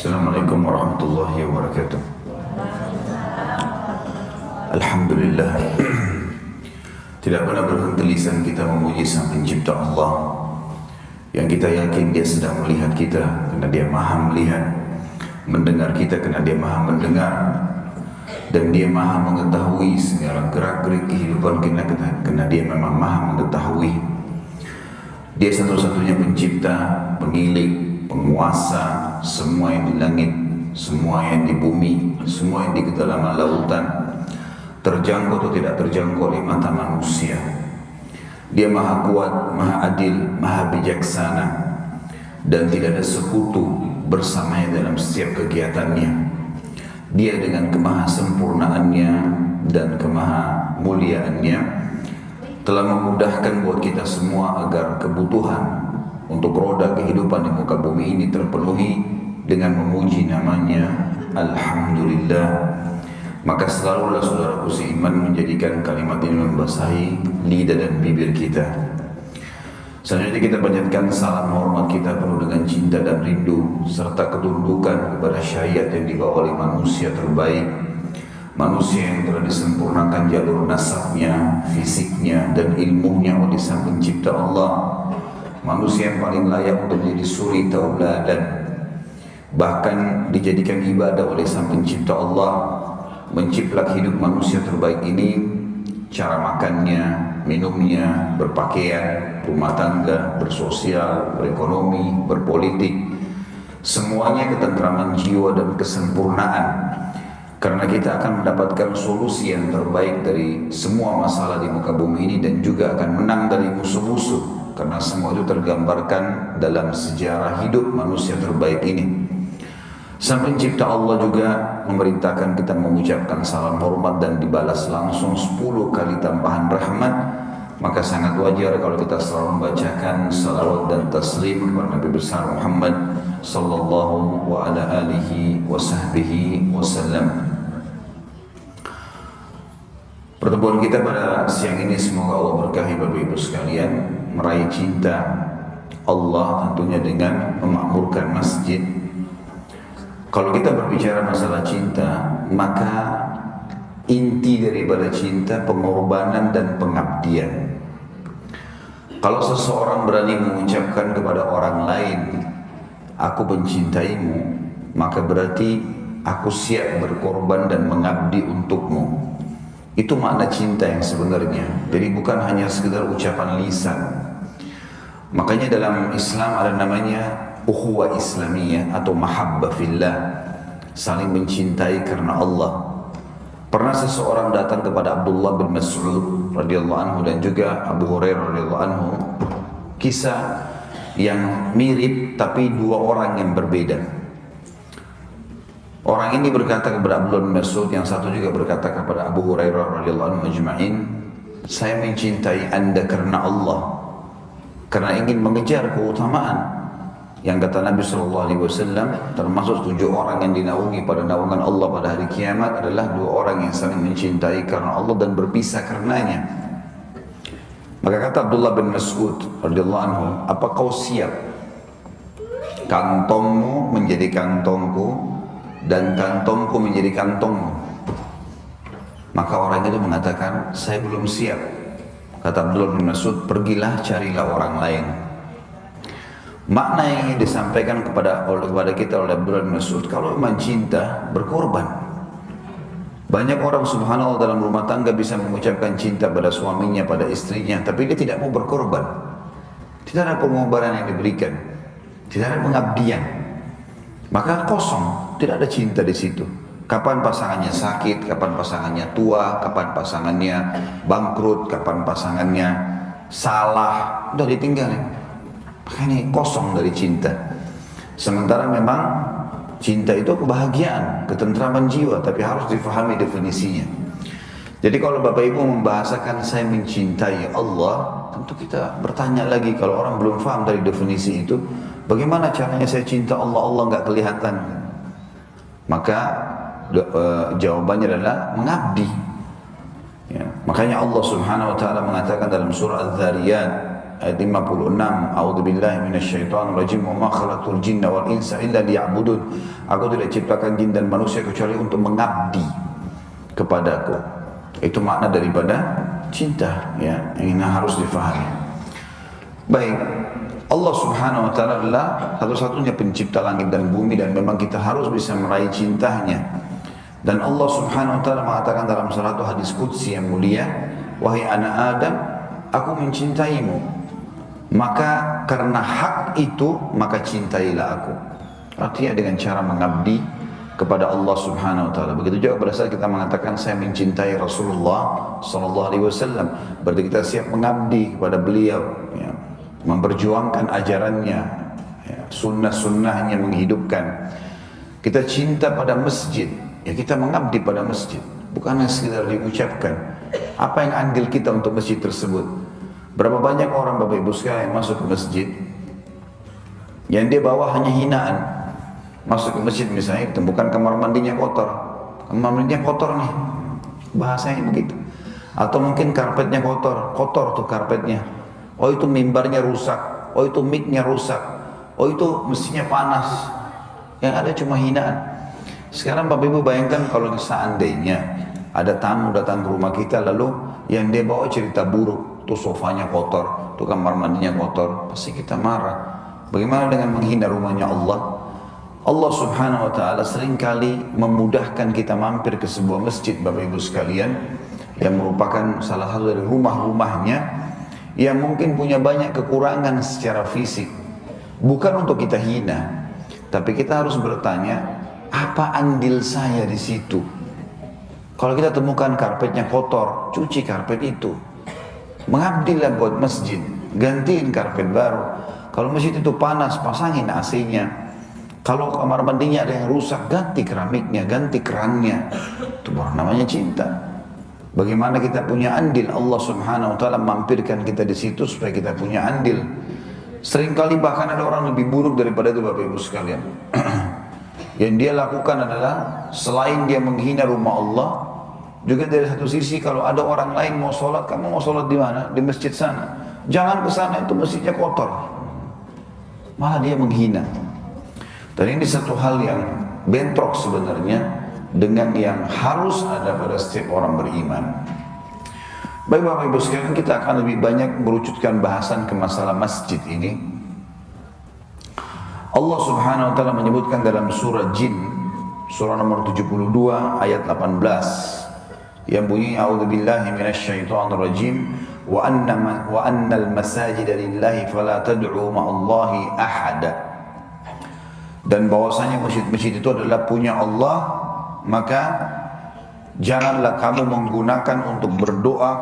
Assalamualaikum warahmatullahi wabarakatuh. Alhamdulillah, tidak pernah berhenti lisan kita memuji Sang Pencipta Allah yang kita yakin Dia sedang melihat kita karena Dia Maha melihat, mendengar kita karena Dia Maha mendengar, dan Dia Maha mengetahui segala gerak-gerik kehidupan kita karena Dia memang Maha mengetahui. Dia satu-satunya pencipta, pemilik, penguasa semua yang di langit, semua yang di bumi, semua yang di kedalaman lautan, terjangkau atau tidak terjangkau oleh mata manusia. Dia Maha kuat, Maha adil, Maha bijaksana, dan tidak ada sekutu bersamanya dalam setiap kegiatannya. Dia dengan kemahasempurnaannya dan kemahamuliaannya telah memudahkan buat kita semua agar kebutuhan untuk roda kehidupan di muka bumi ini terpenuhi dengan memuji namanya Alhamdulillah. Maka selalulah saudaraku seiman menjadikan kalimat ini membasahi lidah dan bibir kita. Selanjutnya kita panjatkan salam hormat kita penuh dengan cinta dan rindu serta ketundukan kepada syariat yang dibawa oleh manusia terbaik, manusia yang telah disempurnakan jalur nasabnya, fisiknya dan ilmunya oleh Sang Pencipta Allah, manusia yang paling layak untuk menjadi suri tauladan, bahkan dijadikan ibadah oleh Sang Pencipta Allah. Menciplak hidup manusia terbaik ini, cara makannya, minumnya, berpakaian, rumah tangga, bersosial, berekonomi, berpolitik, semuanya ketentraman jiwa dan kesempurnaan. Karena kita akan mendapatkan solusi yang terbaik dari semua masalah di muka bumi ini, dan juga akan menang dari musuh-musuh, karena semua itu tergambarkan dalam sejarah hidup manusia terbaik ini. Sang Pencipta Allah juga memerintahkan kita mengucapkan salam hormat dan dibalas langsung 10 kali tambahan rahmat. Maka sangat wajar kalau kita selalu membacakan salawat dan taslim kepada Nabi besar Muhammad sallallahu wa ala alihi wa sahbihi wasallam. Pertemuan kita pada siang ini semoga Allah berkahi Bapak Ibu sekalian, meraih cinta Allah tentunya dengan memakmurkan masjid. Kalau kita berbicara masalah cinta, maka inti daripada cinta pengorbanan dan pengabdian. Kalau seseorang berani mengucapkan kepada orang lain, aku mencintaimu, maka berarti aku siap berkorban dan mengabdi untukmu. Itu makna cinta yang sebenarnya. Jadi bukan hanya sekedar ucapan lisan. Makanya dalam Islam ada namanya ukhuwah Islamiyah atau mahabbah fillah, saling mencintai karena Allah. Pernah seseorang datang kepada Abdullah bin Mas'ud radhiyallahu anhu dan juga Abu Hurairah radhiyallahu anhu, kisah yang mirip tapi dua orang yang berbeda. Orang ini berkata kepada Abdullah bin Mas'ud, yang satu juga berkata kepada Abu Hurairah radhiyallahu anhu ajma'in, saya mencintai Anda karena Allah, karena ingin mengejar keutamaan. Yang kata Nabi SAW, termasuk 7 orang yang dinaungi pada naungan Allah pada hari kiamat adalah 2 orang yang saling mencintai karena Allah dan berpisah karenanya. Maka kata Abdullah bin Mas'ud radhiyallahu anhu, apa kau siap kantongmu menjadi kantongku dan kantongku menjadi kantongmu? Maka orang itu mengatakan, saya belum siap. Kata Abdullah bin Mas'ud, pergilah carilah orang lain. Makna yang ingin disampaikan kepada kita oleh Abdullah bin Mas'ud, kalau memang cinta, berkorban. Banyak orang subhanallah dalam rumah tangga bisa mengucapkan cinta pada suaminya, pada istrinya, tapi dia tidak mau berkorban. Tidak ada pengorbanan yang diberikan, tidak ada pengabdian. Maka kosong, tidak ada cinta di situ. Kapan pasangannya sakit, kapan pasangannya tua, kapan pasangannya bangkrut, kapan pasangannya salah, udah ditinggalin. Ini kosong dari cinta. Sementara memang cinta itu kebahagiaan, ketentraman jiwa, tapi harus difahami definisinya. Jadi kalau Bapak Ibu membahasakan saya mencintai Allah, tentu kita bertanya lagi, kalau orang belum paham dari definisi itu, bagaimana caranya saya cinta Allah, Allah nggak kelihatan? Maka jawabannya adalah mengabdi. Ya, makanya Allah Subhanahu wa taala mengatakan dalam surah Az-Zariyat ayat 56, a'udzubillahi minasyaitonir rajim, wa ma khalaqtul jinna wal insa illa liya'budun. Aku tidak ciptakan jin dan manusia kecuali untuk mengabdi kepadaku. Itu makna daripada cinta, ya, yang harus difahami. Baik, Allah Subhanahu wa taala adalah satu-satunya pencipta langit dan bumi, dan memang kita harus bisa meraih cintanya. Dan Allah Subhanahu wa taala mengatakan dalam salah satu hadis qudsi yang mulia, wahai anak Adam, aku mencintaimu, maka karena hak itu maka cintailah aku. Artinya dengan cara mengabdi kepada Allah Subhanahu wa taala. Begitu juga pada saat kita mengatakan saya mencintai Rasulullah sallallahu alaihi wasallam, berarti kita siap mengabdi kepada beliau, ya, memperjuangkan ajarannya, ya, sunnah-sunnahnya menghidupkan. Kita cinta pada masjid, ya kita mengabdi pada masjid, bukan hanya sekedar diucapkan. Apa yang andil kita untuk masjid tersebut? Berapa banyak orang Bapak Ibu sekalian yang masuk ke masjid yang dia bawa hanya hinaan. Masuk ke masjid misalnya ditemukan kamar mandinya kotor, kamar mandinya kotor nih, bahasanya begitu. Atau mungkin karpetnya kotor, kotor tuh karpetnya. Oh itu mimbarnya rusak, oh itu mic-nya rusak, oh itu mesinnya panas. Yang ada cuma hinaan. Sekarang Bapak Ibu bayangkan kalau seandainya ada tamu datang ke rumah kita lalu yang dia bawa cerita buruk, tuh sofanya kotor, tuh kamar mandinya kotor, pasti kita marah. Bagaimana dengan menghina rumahnya Allah? Allah Subhanahu wa taala seringkali memudahkan kita mampir ke sebuah masjid Bapak Ibu sekalian yang merupakan salah satu dari rumah-rumahnya yang mungkin punya banyak kekurangan secara fisik. Bukan untuk kita hina, tapi kita harus bertanya, apa andil saya di situ? Kalau kita temukan karpetnya kotor, cuci karpet itu. Mengabdilah buat masjid, gantiin karpet baru. Kalau masjid itu panas, pasangin AC-nya. Kalau kamar mandinya ada yang rusak, ganti keramiknya, ganti kerannya. Itu baru namanya cinta. Bagaimana kita punya andil, Allah Subhanahu wa taala mampirkan kita di situ supaya kita punya andil. Seringkali bahkan ada orang lebih buruk daripada itu Bapak Ibu sekalian. Yang dia lakukan adalah selain dia menghina rumah Allah, juga dari satu sisi kalau ada orang lain mau sholat, kamu mau sholat di mana? Di masjid sana. Jangan ke sana, itu masjidnya kotor. Malah dia menghina. Dan ini satu hal yang bentrok sebenarnya dengan yang harus ada pada setiap orang beriman. Baik Bapak Ibu sekalian, kita akan lebih banyak merucutkan bahasan ke masalah masjid ini. Allah Subhanahu wa taala menyebutkan dalam surah Jin, surah nomor 72 ayat 18 yang bunyi a'udzubillahi minasyaitonir rajim wa annal masajida lillahi fala tad'u ma'allahi ahada. Dan bahwasanya masjid-masjid itu adalah punya Allah, maka janganlah kamu menggunakan untuk berdoa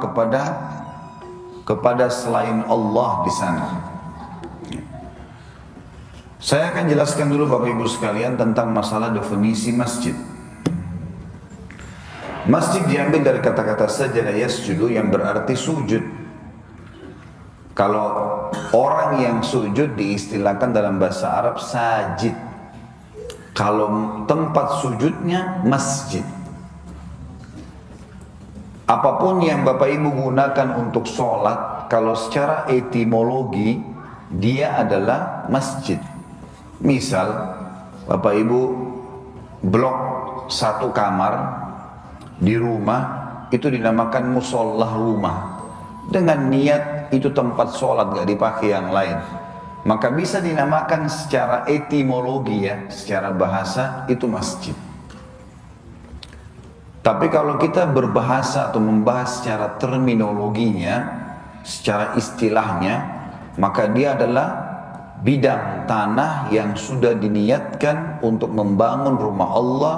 kepada selain Allah di sana. Saya akan jelaskan dulu Bapak Ibu sekalian tentang masalah definisi masjid. Masjid diambil dari kata-kata sajada yasjudu yang berarti sujud. Kalau orang yang sujud diistilahkan dalam bahasa Arab sajid. Kalau tempat sujudnya masjid. Apapun yang Bapak Ibu gunakan untuk sholat, kalau secara etimologi dia adalah masjid. Misal Bapak Ibu blok satu kamar di rumah itu dinamakan musolah rumah, dengan niat itu tempat sholat, gak dipakai yang lain, maka bisa dinamakan secara etimologi, ya, secara bahasa itu masjid. Tapi kalau kita berbahasa atau membahas secara terminologinya, secara istilahnya, maka dia adalah bidang tanah yang sudah diniatkan untuk membangun rumah Allah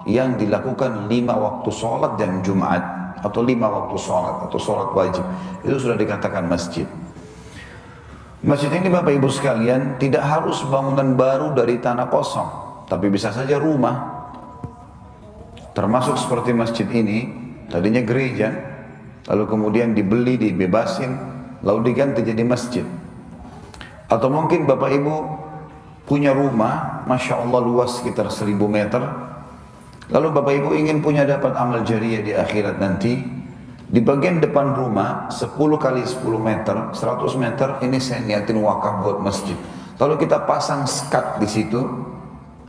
yang dilakukan 5 waktu sholat dan Jumat, atau 5 waktu sholat atau sholat wajib, itu sudah dikatakan masjid. Masjid ini Bapak Ibu sekalian tidak harus bangunan baru dari tanah kosong, tapi bisa saja rumah. Termasuk seperti masjid ini, tadinya gereja, lalu kemudian dibeli, dibebasin, lalu diganti jadi masjid. Atau mungkin Bapak Ibu punya rumah, Masya Allah luas sekitar 1000 meter, lalu Bapak Ibu ingin punya dapat amal jariah di akhirat nanti, Di bagian depan rumah 10 kali 10 meter, 100 meter ini saya niatin wakaf buat masjid. Kalau kita pasang skat di situ,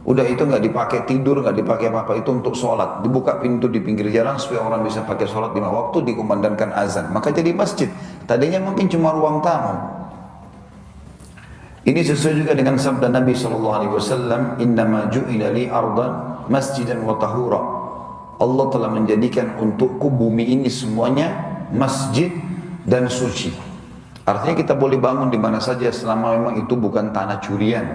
udah itu nggak dipakai tidur, nggak dipakai apa-apa, itu untuk sholat. Dibuka pintu di pinggir jalan supaya orang bisa pakai sholat 5 waktu, dikumandangkan azan. Maka jadi masjid. Tadinya mungkin cuma ruang tamu. Ini sesuai juga dengan sabda Nabi SAW, Innama ju'ila li ardan masjidan wa tahura. Allah telah menjadikan untukku bumi ini semuanya masjid dan suci. Artinya kita boleh bangun di mana saja selama memang itu bukan tanah curian.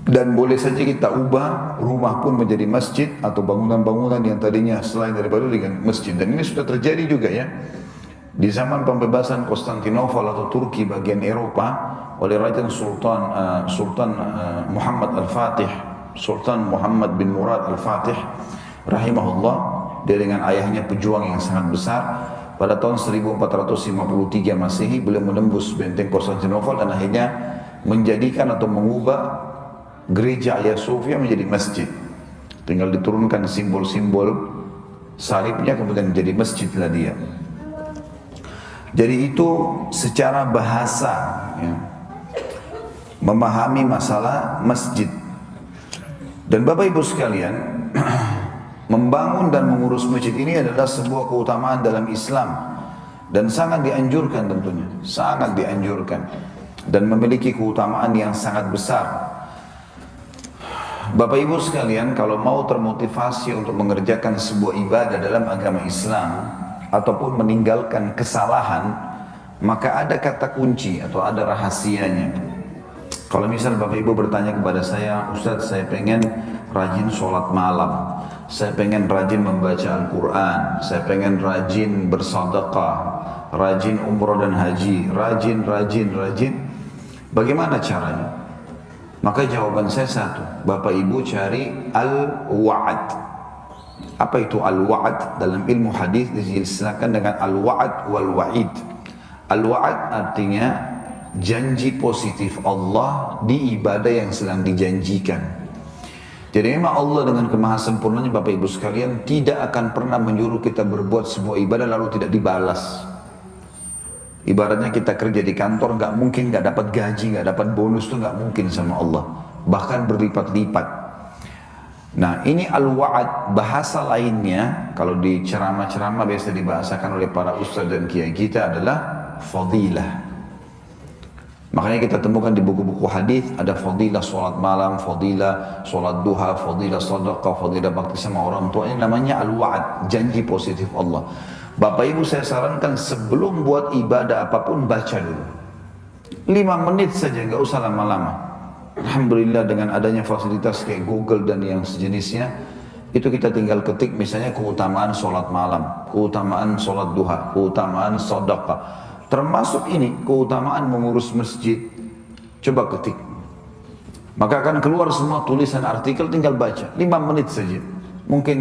Dan boleh saja kita ubah rumah pun menjadi masjid atau bangunan-bangunan yang tadinya selain daripada dengan masjid. Dan ini sudah terjadi juga ya. Di zaman pembebasan Konstantinopel atau Turki bagian Eropa oleh Raja Sultan Muhammad Al-Fatih, Sultan Muhammad bin Murad Al-Fatih rahimahullah, dia dengan ayahnya pejuang yang sangat besar. Pada tahun 1453 Masehi beliau menembus benteng Konstantinopel dan akhirnya menjadikan atau mengubah gereja Hagia Sophia menjadi masjid. Tinggal diturunkan simbol-simbol salibnya kemudian menjadi masjidlah dia. Jadi itu secara bahasa ya, memahami masalah masjid. Dan Bapak Ibu sekalian, membangun dan mengurus masjid ini adalah sebuah keutamaan dalam Islam dan sangat dianjurkan tentunya, sangat dianjurkan dan memiliki keutamaan yang sangat besar. Bapak Ibu sekalian, kalau mau termotivasi untuk mengerjakan sebuah ibadah dalam agama Islam ataupun meninggalkan kesalahan, maka ada kata kunci atau ada rahasianya. Kalau misal Bapak Ibu bertanya kepada saya, Ustaz, saya pengen rajin sholat malam, saya pengen rajin membaca Al-Quran, saya pengen rajin bersedekah, rajin umroh dan haji, rajin. Bagaimana caranya? Maka jawaban saya satu, Bapak Ibu cari al-wa'ad. Apa itu al-wa'ad? Dalam ilmu hadis dijelaskan dengan al-wa'ad wal-wa'id. Al-wa'ad artinya janji positif Allah di ibadah yang sedang dijanjikan. Jadi memang Allah dengan kemahasempurnanya Bapak Ibu sekalian tidak akan pernah menyuruh kita berbuat sebuah ibadah lalu tidak dibalas. Ibaratnya kita kerja di kantor, nggak mungkin nggak dapat gaji, nggak dapat bonus, tuh nggak mungkin sama Allah. Bahkan berlipat-lipat. Nah ini al-wa'ad, bahasa lainnya kalau di ceramah-ceramah biasa dibahasakan oleh para ustaz dan kiai kita adalah fadilah. Makanya kita temukan di buku-buku hadis ada fadilah sholat malam, fadilah sholat duha, fadilah sedekah, fadilah bakti sama orang tua. Ini namanya al-wa'ad, janji positif Allah. Bapak Ibu saya sarankan sebelum buat ibadah apapun baca dulu 5 menit saja, nggak usah lama-lama. Alhamdulillah dengan adanya fasilitas kayak Google dan yang sejenisnya, itu kita tinggal ketik misalnya keutamaan sholat malam, keutamaan sholat duha, keutamaan sedekah, termasuk ini keutamaan mengurus masjid. Coba ketik, maka akan keluar semua tulisan artikel, tinggal baca 5 menit saja. Mungkin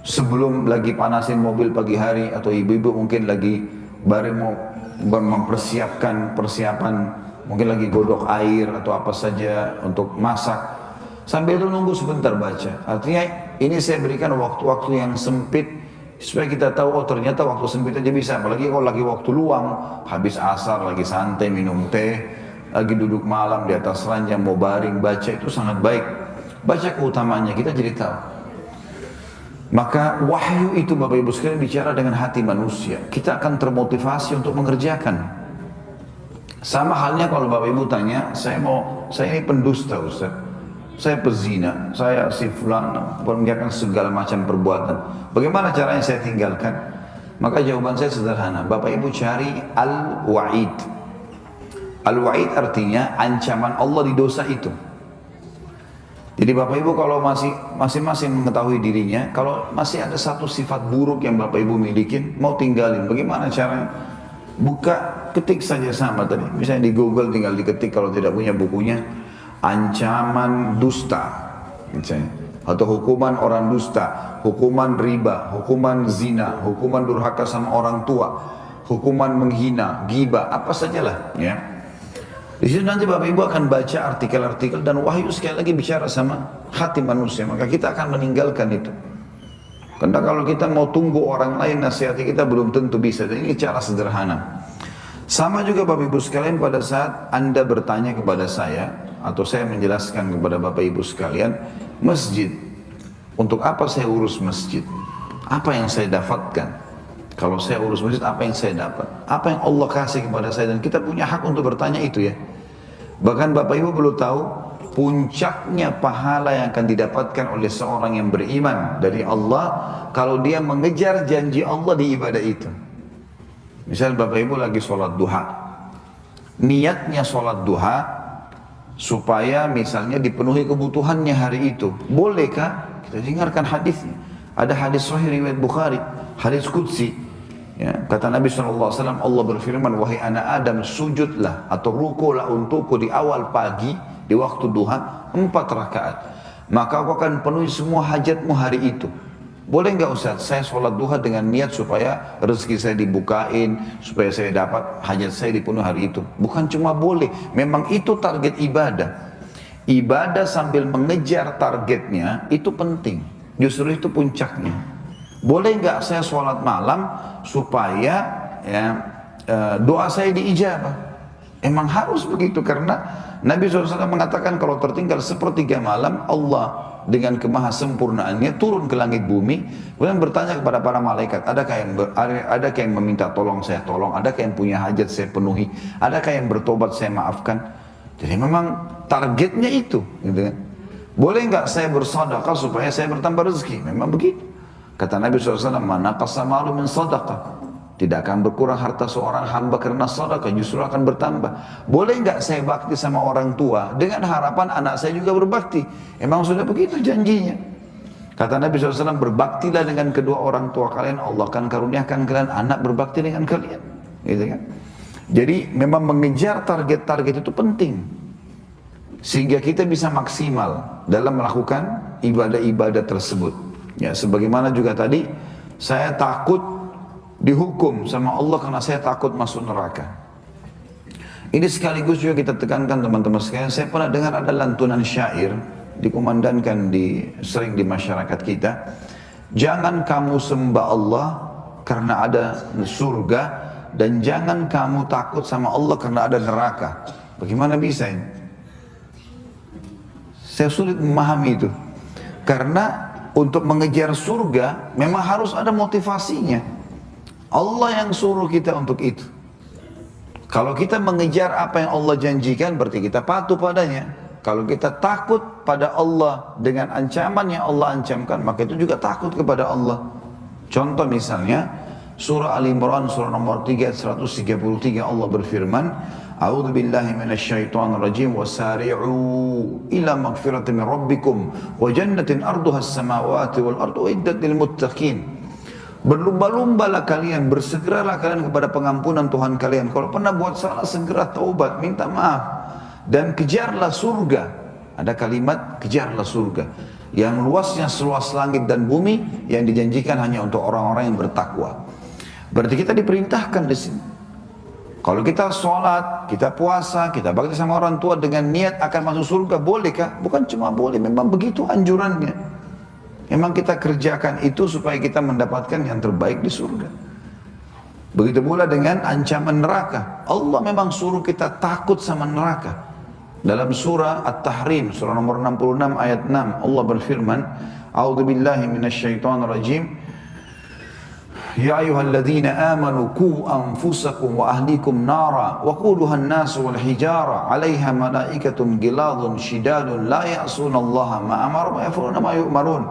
sebelum lagi panasin mobil pagi hari, atau ibu-ibu mungkin lagi baru mau mempersiapkan mungkin lagi godok air atau apa saja untuk masak, sambil itu nunggu sebentar baca. Artinya ini saya berikan waktu-waktu yang sempit supaya kita tahu, oh ternyata waktu sempit aja bisa. Apalagi kalau lagi waktu luang, habis asar lagi santai minum teh, lagi duduk malam di atas ranjang mau baring, baca itu sangat baik. Baca keutamaannya kita jadi tahu. Maka wahyu itu Bapak Ibu sekalian bicara dengan hati manusia. Kita akan termotivasi untuk mengerjakan. Sama halnya kalau Bapak Ibu tanya, saya ini pendusta Ustaz, saya pezina, saya si fulan, mengerjakan segala macam perbuatan. Bagaimana caranya saya tinggalkan? Maka jawaban saya sederhana, Bapak Ibu cari al-wa'id. Al-wa'id artinya ancaman Allah di dosa itu. Jadi Bapak Ibu kalau masing-masing mengetahui dirinya, kalau masih ada satu sifat buruk yang Bapak Ibu milikin, mau tinggalin, bagaimana caranya? Buka, ketik saja sama tadi. Misalnya di Google tinggal diketik kalau tidak punya bukunya, ancaman dusta, misalnya, atau hukuman orang dusta, hukuman riba, hukuman zina, hukuman durhaka sama orang tua, hukuman menghina, ghibah, apa sajalah, ya. Di situ nanti Bapak Ibu akan baca artikel-artikel dan wahyu sekali lagi bicara sama hati manusia, maka kita akan meninggalkan itu. Karena kalau kita mau tunggu orang lain nasihati kita belum tentu bisa. Dan ini cara sederhana. Sama juga Bapak Ibu sekalian pada saat Anda bertanya kepada saya atau saya menjelaskan kepada Bapak Ibu sekalian, masjid, untuk apa saya urus masjid? Apa yang saya dapatkan? Kalau saya urus masjid, apa yang saya dapat? Apa yang Allah kasih kepada saya? Dan kita punya hak untuk bertanya itu ya. Bahkan Bapak Ibu perlu tahu, puncaknya pahala yang akan didapatkan oleh seorang yang beriman dari Allah kalau dia mengejar janji Allah di ibadah itu. Misal Bapak Ibu lagi sholat duha, niatnya sholat duha supaya misalnya dipenuhi kebutuhannya hari itu. Bolehkah? Kita dengarkan hadisnya. Ada hadis sahih riwayat Bukhari, hadis qudsi. Ya, kata Nabi SAW, Allah berfirman, wahai anak Adam, sujudlah atau rukulah untukku di awal pagi, di waktu duha, 4 rakaat. Maka aku akan penuhi semua hajatmu hari itu. Boleh nggak Ustaz, saya sholat duha dengan niat supaya rezeki saya dibukain, supaya saya dapat hajat saya dipenuhi hari itu. Bukan cuma boleh, memang itu target ibadah. Ibadah sambil mengejar targetnya, itu penting. Justru itu puncaknya. Boleh nggak saya sholat malam supaya ya, doa saya diijabah? Emang harus begitu karena Nabi SAW mengatakan kalau tertinggal sepertiga malam, Allah dengan kemahasempurnaannya turun ke langit bumi, kemudian bertanya kepada para malaikat, adakah yang meminta tolong saya tolong, adakah yang punya hajat saya penuhi, adakah yang bertobat saya maafkan. Jadi memang targetnya itu, gitu kan. Boleh nggak saya bersedekah supaya saya bertambah rezeki? Memang begitu. Kata Nabi SAW, "Man naqasa malu min sadaqah." Tidak akan berkurang harta seorang hamba karena sedekah, justru akan bertambah. Boleh nggak saya bakti sama orang tua dengan harapan anak saya juga berbakti? Emang sudah begitu janjinya. Kata Nabi SAW, berbaktilah dengan kedua orang tua kalian, Allah akan karuniakan kalian anak berbakti dengan kalian. Gitu kan? Jadi memang mengejar target-target itu penting. Sehingga kita bisa maksimal dalam melakukan ibadah-ibadah tersebut. Ya, sebagaimana juga tadi, saya takut dihukum sama Allah karena saya takut masuk neraka. Ini sekaligus juga kita tekankan teman-teman sekalian. Saya pernah dengar ada lantunan syair dikumandangkan sering di masyarakat kita. Jangan kamu sembah Allah karena ada surga, dan jangan kamu takut sama Allah karena ada neraka. Bagaimana bisa ini? Saya sulit memahami itu. Karena untuk mengejar surga memang harus ada motivasinya. Allah yang suruh kita untuk itu. Kalau kita mengejar apa yang Allah janjikan, berarti kita patuh padanya. Kalau kita takut pada Allah dengan ancaman yang Allah ancamkan, maka itu juga takut kepada Allah. Contoh misalnya, surah Al-Imran, surah nomor 3, 133, Allah berfirman, A'udzu billahi minasyaitonir rajim, wasari'u ila magfiratin min rabbikum wa jannatin arduha as-samawati wal ardu uiddat lil muttaqin. Berlumba-lumbalah kalian, bersegeralah kalian kepada pengampunan Tuhan kalian. Kalau pernah buat salah, segera taubat, minta maaf. Dan kejarlah surga. Ada kalimat, kejarlah surga. Yang luasnya seluas langit dan bumi, yang dijanjikan hanya untuk orang-orang yang bertakwa. Berarti kita diperintahkan di sini. Kalau kita sholat, kita puasa, kita bakti sama orang tua dengan niat akan masuk surga, bolehkah? Bukan cuma boleh, memang begitu anjurannya. Memang kita kerjakan itu supaya kita mendapatkan yang terbaik di surga. Begitu pula dengan ancaman neraka. Allah memang suruh kita takut sama neraka. Dalam surah At-Tahrim, surah nomor 66 ayat 6, Allah berfirman, A'udzu billahi minasyaitonir rajim. Ya ayyuhalladzina amanu qu anfusakum wa ahlikum nara wa quduha an-nas wal hijara 'alaiha malaikatun ghiladun shidadun la ya'sunallaha ma amara wa yaf'aluna ma yu'marun.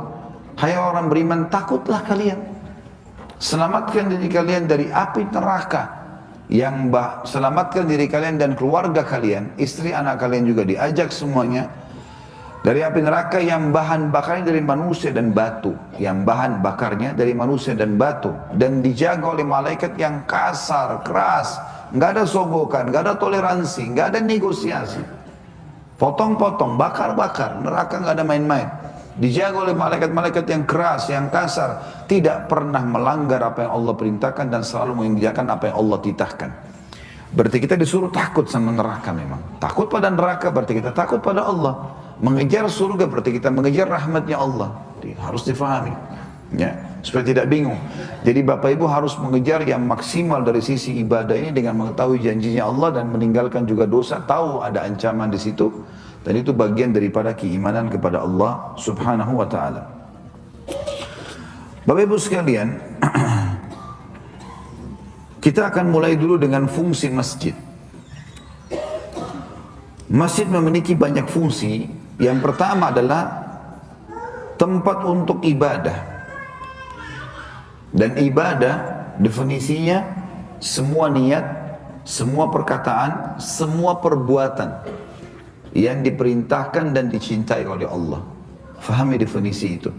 Hai orang beriman, takutlah kalian. Selamatkan diri kalian dari api neraka. Selamatkan diri kalian dan keluarga kalian, istri anak kalian juga diajak semuanya dari api neraka yang bahan bakarnya dari manusia dan batu. Yang bahan bakarnya dari manusia dan batu. Dan dijaga oleh malaikat yang kasar, keras. Nggak ada sogokan, nggak ada toleransi, nggak ada negosiasi. Potong-potong, bakar-bakar, neraka nggak ada main-main. Dijaga oleh malaikat-malaikat yang keras, yang kasar, tidak pernah melanggar apa yang Allah perintahkan dan selalu mengerjakan apa yang Allah titahkan. Berarti kita disuruh takut sama neraka memang. Takut pada neraka berarti kita takut pada Allah. Mengejar surga berarti kita mengejar rahmatnya Allah. Harus difahami. Ya. supaya tidak bingung. Jadi Bapak Ibu harus mengejar yang maksimal dari sisi ibadah ini dengan mengetahui janjinya Allah dan meninggalkan juga dosa, tahu ada ancaman di situ, dan itu bagian daripada keimanan kepada Allah Subhanahu wa taala. Bapak Ibu sekalian, kita akan mulai dulu dengan fungsi masjid. Masjid memiliki banyak fungsi. Yang pertama adalah tempat untuk ibadah. Dan ibadah definisinya semua niat, semua perkataan, semua perbuatan yang diperintahkan dan dicintai oleh Allah. Fahami definisi itu.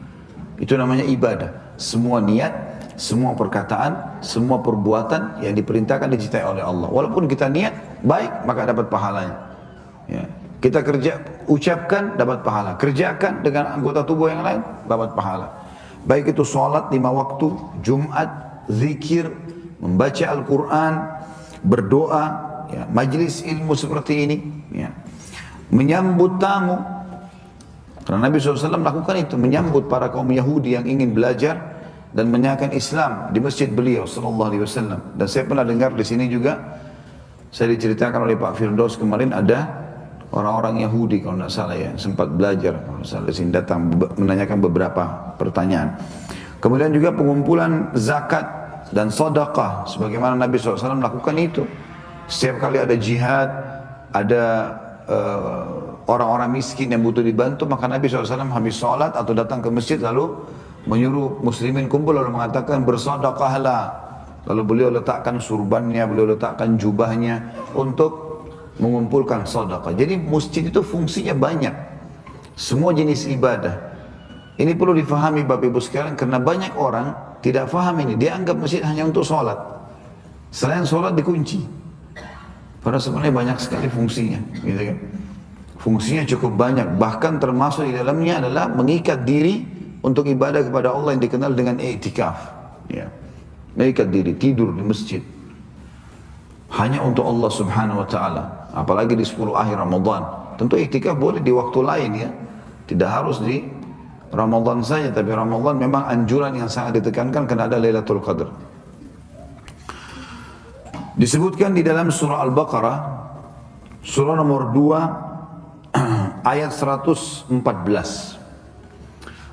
Itu namanya ibadah. Semua niat, semua perkataan, semua perbuatan yang diperintahkan dan dicintai oleh Allah. Walaupun kita niat baik, maka dapat pahalanya. Ya. Kita ucapkan dapat pahala, kerjakan dengan anggota tubuh yang lain dapat pahala. Baik itu sholat 5 waktu, Jumat, zikir, membaca Al-Quran, berdoa, ya, majlis ilmu seperti ini, ya. Menyambut tamu. Karena Nabi SAW melakukan itu, menyambut para kaum Yahudi yang ingin belajar dan menyampaikan Islam di masjid beliau SAW. Dan saya pernah dengar di sini juga, saya diceritakan oleh Pak Firdaus kemarin ada orang-orang Yahudi kalau tidak salah ya, sempat belajar kalau salah sini datang menanyakan beberapa pertanyaan. Kemudian juga pengumpulan zakat dan sedekah sebagaimana Nabi SAW melakukan itu. Setiap kali ada jihad, ada orang-orang miskin yang butuh dibantu, maka Nabi SAW habis sholat atau datang ke masjid lalu menyuruh muslimin kumpul lalu mengatakan bersedekahlah. Lalu beliau letakkan surbannya, beliau letakkan jubahnya untuk mengumpulkan sedekah. Jadi masjid itu fungsinya banyak. Semua jenis ibadah. Ini perlu difahami Bapak Ibu sekalian karena banyak orang tidak faham ini. Dia anggap masjid hanya untuk sholat. Selain sholat dikunci. Padahal sebenarnya banyak sekali fungsinya. Gitu kan? Fungsinya cukup banyak. Bahkan termasuk di dalamnya adalah mengikat diri untuk ibadah kepada Allah yang dikenal dengan i'tikaf. Ya. Mengikat diri, tidur di masjid. Hanya untuk Allah Subhanahu wa taala. Apalagi di 10 akhir Ramadan. Tentu iktikaf boleh di waktu lain ya. Tidak harus di Ramadan saja, tapi Ramadan memang anjuran yang sangat ditekankan karena ada Lailatul Qadar. Disebutkan di dalam surah Al-Baqarah, surah nomor 2 ayat 114.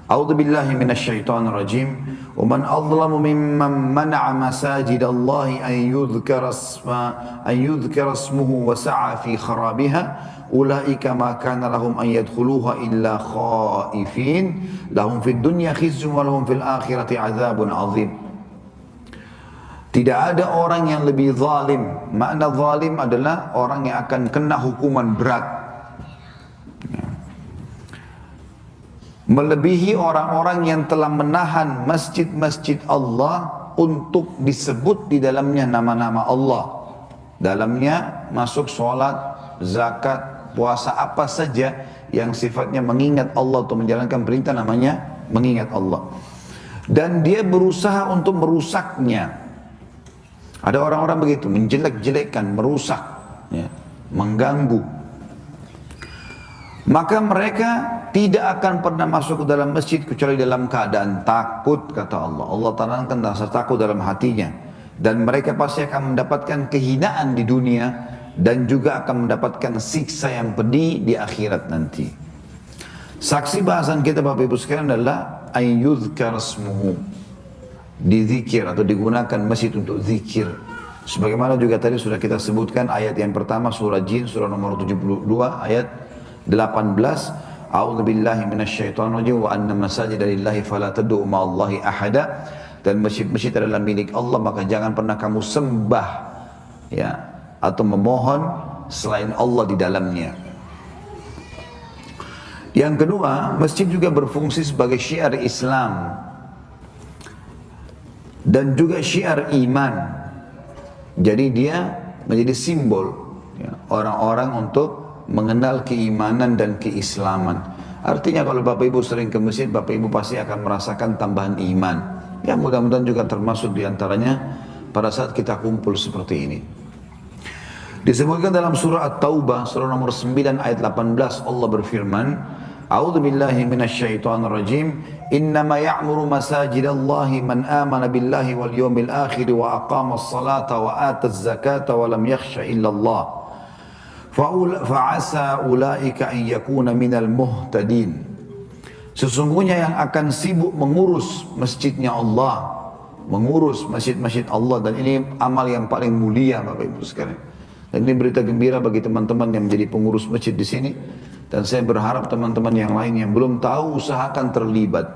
A'udzu billahi minasyaitonir rajim. Wa man adlamu mimman mana'a masajidallahi an yudhkara ismuhu wa sa'a fi kharabiha ulaika ma kana lahum an yadkhuluha illa khaifin lahum fid dunya khizyun wa lahum fil akhirati 'adzabun 'adzim. Tidak ada orang yang lebih zalim. Makna zalim adalah orang yang akan kena hukuman berat. Melebihi orang-orang yang telah menahan masjid-masjid Allah untuk disebut di dalamnya nama-nama Allah. Dalamnya masuk sholat, zakat, puasa, apa saja yang sifatnya mengingat Allah atau menjalankan perintah namanya mengingat Allah. Dan dia berusaha untuk merusaknya. Ada orang-orang begitu, menjelek-jelekkan, merusak, ya, mengganggu. Maka mereka tidak akan pernah masuk ke dalam masjid kecuali dalam keadaan takut, kata Allah. Allah tanamkan rasa takut dalam hatinya. Dan mereka pasti akan mendapatkan kehinaan di dunia dan juga akan mendapatkan siksa yang pedih di akhirat nanti. Saksi bahasan kita Bapak Ibu sekalian adalah ayyudhkar ismuhu. Dizikir atau digunakan masjid untuk zikir. Sebagaimana juga tadi sudah kita sebutkan ayat yang pertama surah Jin, surah nomor 72 ayat 18. A'udzu billahi minasyaitonir rajim wa anna masajida lillahi fala tad'u ma'allahi ahada. Dan masjid-masjid adalah milik Allah, maka jangan pernah kamu sembah ya atau memohon selain Allah di dalamnya. Yang kedua, masjid juga berfungsi sebagai syiar Islam dan juga syiar iman. Jadi dia menjadi simbol ya, orang-orang untuk mengenal keimanan dan keislaman. Artinya kalau Bapak Ibu sering ke masjid, Bapak Ibu pasti akan merasakan tambahan iman. Ya mudah-mudahan juga termasuk diantaranya pada saat kita kumpul seperti ini. Disebutkan dalam surah At-Taubah, surah nomor 9 ayat 18, Allah berfirman, A'udzu billahi minasyaitonir rajim. Innama ya'muru masajidallahi man amana billahi wal yawmil akhir wa aqama as-salata wa ata az-zakata wa lam yakhsha illa Allah. Fa'asa ulaika an yakuna minal muhtadin. Sesungguhnya yang akan sibuk mengurus masjidnya Allah, mengurus masjid-masjid Allah, dan ini amal yang paling mulia Bapak Ibu sekalian. Dan ini berita gembira bagi teman-teman yang menjadi pengurus masjid di sini. Dan saya berharap teman-teman yang lain yang belum tahu usahakan terlibat.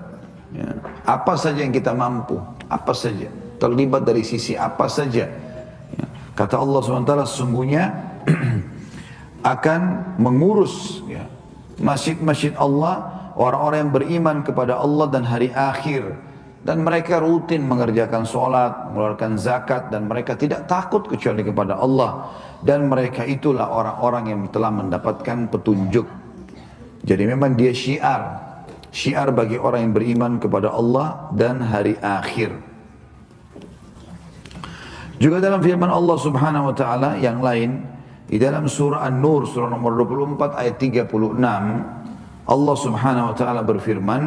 Ya. Apa saja yang kita mampu, apa saja, terlibat dari sisi apa saja. Ya. Kata Allah SWT, sesungguhnya akan mengurus ya, masjid-masjid Allah, orang-orang yang beriman kepada Allah dan hari akhir. Dan mereka rutin mengerjakan sholat, mengeluarkan zakat, dan mereka tidak takut kecuali kepada Allah. Dan mereka itulah orang-orang yang telah mendapatkan petunjuk. Jadi memang dia syiar bagi orang yang beriman kepada Allah dan hari akhir. Juga dalam firman Allah Subhanahu wa taala yang lain, di dalam surah An-Nur surah nomor 24 ayat 36, Allah Subhanahu wa taala berfirman,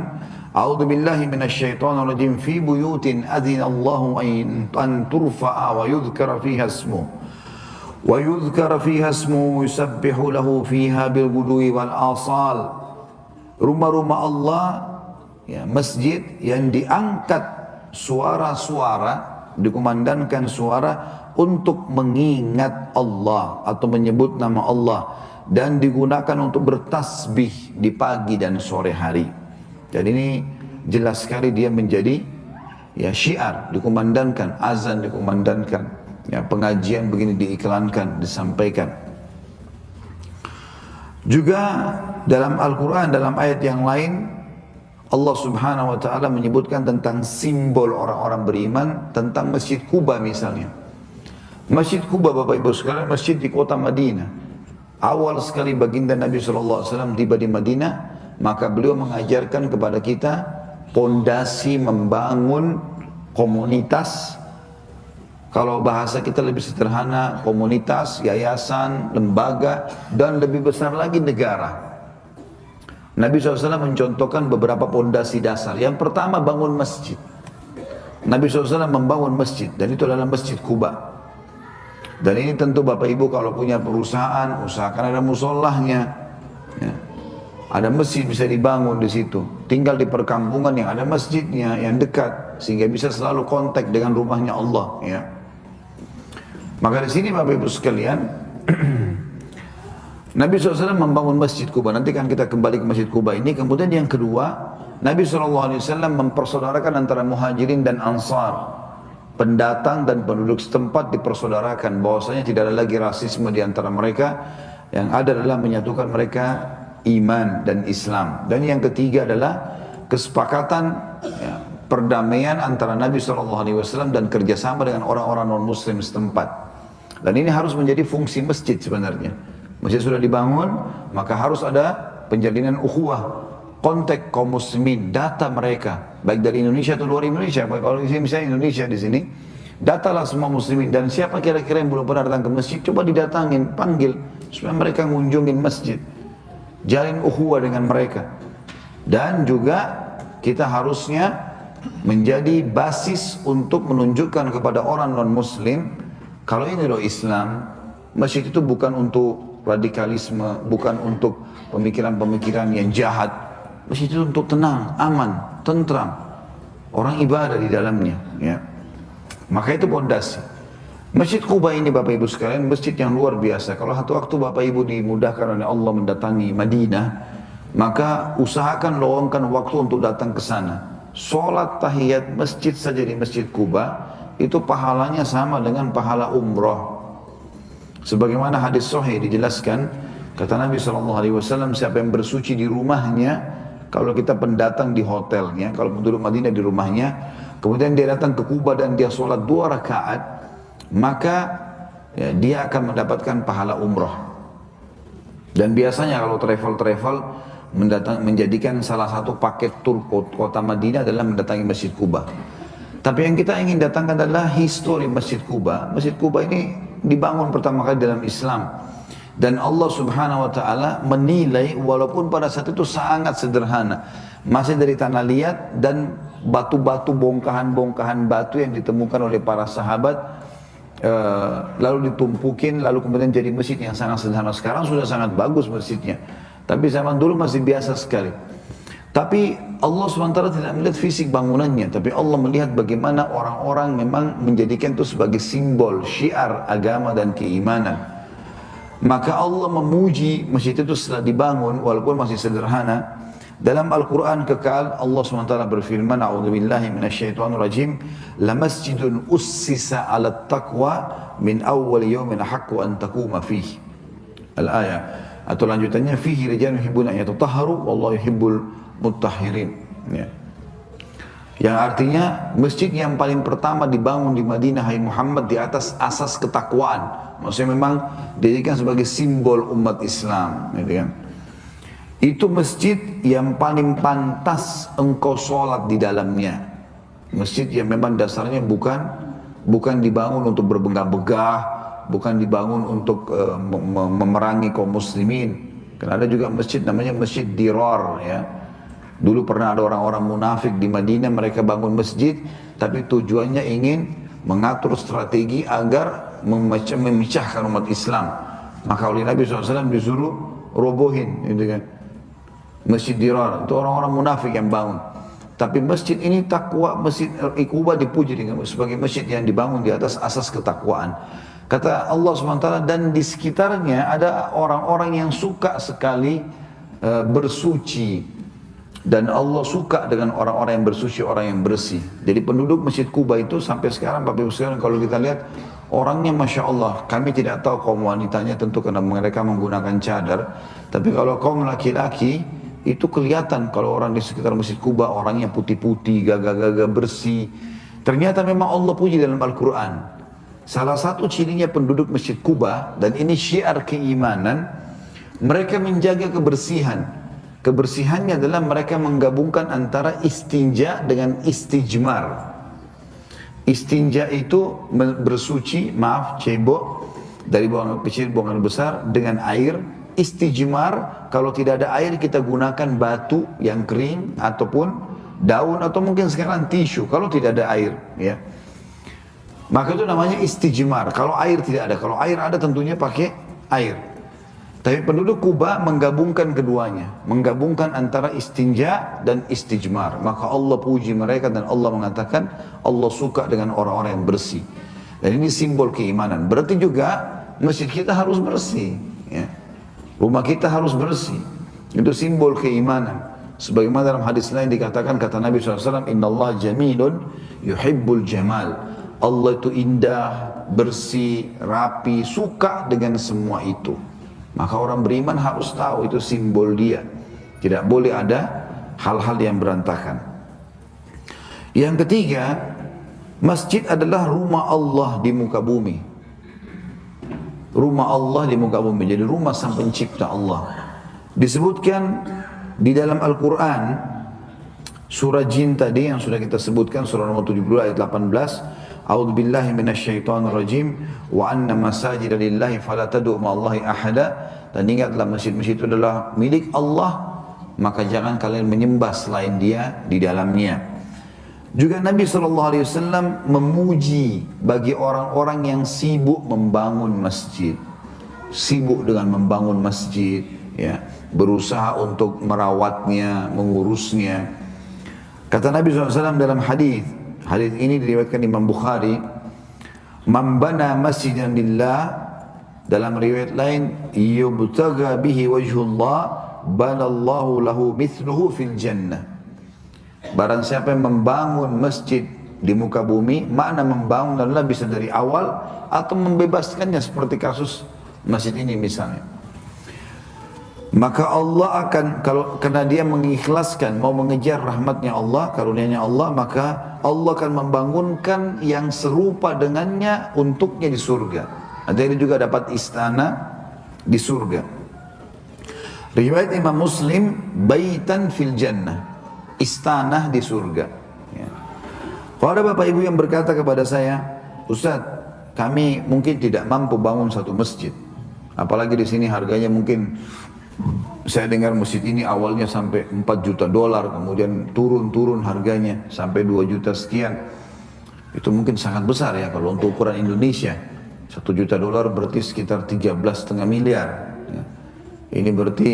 A'udzu billahi minasyaitonir rajim, fi buyutin adzina Allahu an turfa'a wa yudhkara fiha ismuhu yusabbihu lahu fiha bil ghudwi wal asal. Rumah-rumah Allah, ya, masjid yang diangkat suara-suara, dikumandangkan suara untuk mengingat Allah atau menyebut nama Allah, dan digunakan untuk bertasbih di pagi dan sore hari. Jadi ini jelas sekali dia menjadi ya syiar, dikumandangkan, azan dikumandangkan, ya, pengajian begini diiklankan, disampaikan. Juga dalam Al-Quran, dalam ayat yang lain, Allah Subhanahu wa ta'ala menyebutkan tentang simbol orang-orang beriman, tentang Masjid Quba misalnya. Masjid Quba Bapak Ibu sekalian, masjid di kota Madinah. Awal sekali baginda Nabi SAW tiba di Madinah, maka beliau mengajarkan kepada kita pondasi membangun komunitas. Kalau bahasa kita lebih sederhana, komunitas, yayasan, lembaga, dan lebih besar lagi negara. Nabi SAW mencontohkan beberapa pondasi dasar. Yang pertama, bangun masjid. Nabi SAW membangun masjid, dan itu adalah Masjid Quba. Dan ini tentu Bapak Ibu kalau punya perusahaan, usahakan ada mushollahnya. Ya. Ada masjid bisa dibangun di situ. Tinggal di perkampungan yang ada masjidnya, yang dekat, sehingga bisa selalu kontak dengan rumahnya Allah. Ya. Maka di sini Bapak Ibu sekalian, Nabi SAW membangun Masjid Quba. Nanti kan kita kembali ke Masjid Quba ini. Kemudian yang kedua, Nabi SAW mempersaudarakan antara muhajirin dan ansar. Pendatang dan penduduk setempat dipersaudarakan. Bahwasanya tidak ada lagi rasisme di antara mereka. Yang ada adalah menyatukan mereka iman dan Islam. Dan yang ketiga adalah kesepakatan ya, perdamaian antara Nabi SAW dan kerjasama dengan orang-orang non-muslim setempat. Dan ini harus menjadi fungsi masjid sebenarnya. Masjid sudah dibangun, maka harus ada penjalinan ukhuwah, kontak kaum muslimin, data mereka, baik dari Indonesia atau luar Indonesia. Kalau misalnya Indonesia di sini, datalah semua muslimin, dan siapa kira-kira yang belum pernah datang ke masjid, coba didatangin, panggil, supaya mereka ngunjungin masjid, jalin ukhuwah dengan mereka. Dan juga kita harusnya menjadi basis untuk menunjukkan kepada orang non-muslim, kalau ini loh Islam, masjid itu bukan untuk radikalisme, bukan untuk pemikiran-pemikiran yang jahat. Masjid itu untuk tenang, aman, tentram. Orang ibadah di dalamnya. Ya. Maka itu pondasi. Masjid Quba ini Bapak Ibu sekalian, masjid yang luar biasa. Kalau satu waktu Bapak Ibu dimudahkan oleh Allah mendatangi Madinah, maka usahakan luangkan waktu untuk datang ke sana. Sholat tahiyat masjid saja di Masjid Quba, itu pahalanya sama dengan pahala umroh. Sebagaimana hadis sahih dijelaskan, kata Nabi SAW, siapa yang bersuci di rumahnya, kalau kita pendatang di hotelnya, kalau penduduk Madinah di rumahnya, kemudian dia datang ke Quba dan dia sholat 2 rakaat, maka ya, dia akan mendapatkan pahala umroh. Dan biasanya kalau travel-travel menjadikan salah satu paket tur kota Madinah adalah mendatangi Masjid Quba. Tapi yang kita ingin datangkan adalah histori Masjid Quba. Masjid Quba ini dibangun pertama kali dalam Islam. Dan Allah subhanahu wa ta'ala menilai walaupun pada saat itu sangat sederhana. Masih dari tanah liat dan batu-batu, bongkahan-bongkahan batu yang ditemukan oleh para sahabat. Lalu ditumpukin, lalu kemudian jadi masjid yang sangat sederhana. Sekarang sudah sangat bagus masjidnya. Tapi zaman dulu masih biasa sekali. Tapi Allah SWT tidak melihat fisik bangunannya. Tapi Allah melihat bagaimana orang-orang memang menjadikan itu sebagai simbol, syiar agama dan keimanan. Maka Allah memuji masjid itu setelah dibangun walaupun masih sederhana. Dalam Al-Quran kekal Allah SWT berfirman, A'udzubillahi minasyaitonirrajim, lamasjidun ussisa 'alat taqwa min awwal yawmin haqqu an taquma fihi. Al-ayah. Atau lanjutannya, fihi rijalun yuhibbuna an yatatahharu wallahu yuhibbul mutahhirin. Ya. Yang artinya masjid yang paling pertama dibangun di Madinah, hai Muhammad, di atas asas ketakwaan. Maksudnya memang dijadikan sebagai simbol umat Islam, gitu kan. Itu masjid yang paling pantas engkau sholat di dalamnya. Masjid yang memang dasarnya bukan dibangun untuk berbegah-begah, bukan dibangun untuk memerangi kaum muslimin. Karena ada juga masjid namanya Masjid Dirar, ya. Dulu pernah ada orang-orang munafik di Madinah, mereka bangun masjid, tapi tujuannya ingin mengatur strategi agar memecahkan umat Islam. Maka oleh Nabi SAW disuruh robohin, gitu kan. Masjid Dirar, itu orang-orang munafik yang bangun. Tapi masjid ini takwa, Masjid Quba dipuji sebagai masjid yang dibangun di atas asas ketakwaan. Kata Allah SWT, dan di sekitarnya ada orang-orang yang suka sekali bersuci. Dan Allah suka dengan orang-orang yang bersuci, orang yang bersih. Jadi penduduk Masjid Quba itu sampai sekarang, Bapak Ibu sekalian, kalau kita lihat orangnya Masya Allah. Kami tidak tahu kaum wanitanya tentu karena mereka menggunakan cadar. Tapi kalau kaum laki-laki itu kelihatan kalau orang di sekitar Masjid Quba orangnya putih-putih, gagah-gagah, bersih. Ternyata memang Allah puji dalam Al-Quran. Salah satu cirinya penduduk Masjid Quba, dan ini syiar keimanan, mereka menjaga kebersihan. Kebersihannya adalah mereka menggabungkan antara istinja dengan istijmar. Istinja itu bersuci, cebok, dari buangan kecil, buangan besar dengan air. Istijmar, kalau tidak ada air kita gunakan batu yang kering ataupun daun atau mungkin sekarang tisu kalau tidak ada air, ya. Maka itu namanya istijmar. Kalau air tidak ada, kalau air ada tentunya pakai air. Tapi penduduk Quba menggabungkan keduanya, menggabungkan antara istinja dan istijmar. Maka Allah puji mereka dan Allah mengatakan Allah suka dengan orang-orang yang bersih. Dan ini simbol keimanan. Berarti juga masjid kita harus bersih, ya. Rumah kita harus bersih. Itu simbol keimanan. Sebagaimana dalam hadis lain dikatakan, kata Nabi SAW, Inna Allah jamilun yuhibbul jamal. Allah itu indah, bersih, rapi, suka dengan semua itu. Maka orang beriman harus tahu itu simbol dia. Tidak boleh ada hal-hal yang berantakan. Yang ketiga, masjid adalah rumah Allah di muka bumi. Rumah Allah di muka bumi, jadi rumah sang pencipta Allah. Disebutkan di dalam Al-Quran, surah Jin tadi yang sudah kita sebutkan, surah nomor 70 ayat 18, A'udzu billahi minasyaitonir rajim wa anna masajida lillahi fala tad'u ma'allahi ahada. Dan ingatlah masjid-masjid itu adalah milik Allah, maka jangan kalian menyembah selain Dia di dalamnya. Juga Nabi SAW memuji bagi orang-orang yang sibuk membangun masjid, sibuk dengan membangun masjid, ya, berusaha untuk merawatnya, mengurusnya. Kata Nabi SAW dalam hadis ini diriwayatkan Imam Bukhari, man bana masjidan lillah, dalam riwayat lain, yubtaga bihi wajhullah, banallahu lahu mithluhu fil jannah. Barang siapa yang membangun masjid di muka bumi, makna membangun adalah bisa dari awal atau membebaskannya seperti kasus masjid ini misalnya. Maka Allah akan, karena dia mengikhlaskan, mau mengejar rahmatnya Allah, karunia-Nya Allah, maka Allah akan membangunkan yang serupa dengannya untuknya di surga. Ada ini juga dapat istana di surga. Riwayat Imam Muslim, baitan fil jannah, istana di surga. Ya. Kalau ada bapak ibu yang berkata kepada saya, Ustaz, kami mungkin tidak mampu bangun satu masjid, Apalagi di sini harganya mungkin, saya dengar masjid ini awalnya sampai 4 juta dolar, kemudian turun harganya sampai 2 juta sekian. Itu mungkin sangat besar ya kalau untuk ukuran Indonesia. 1 juta dolar berarti sekitar 13,5 miliar. Ya. Ini berarti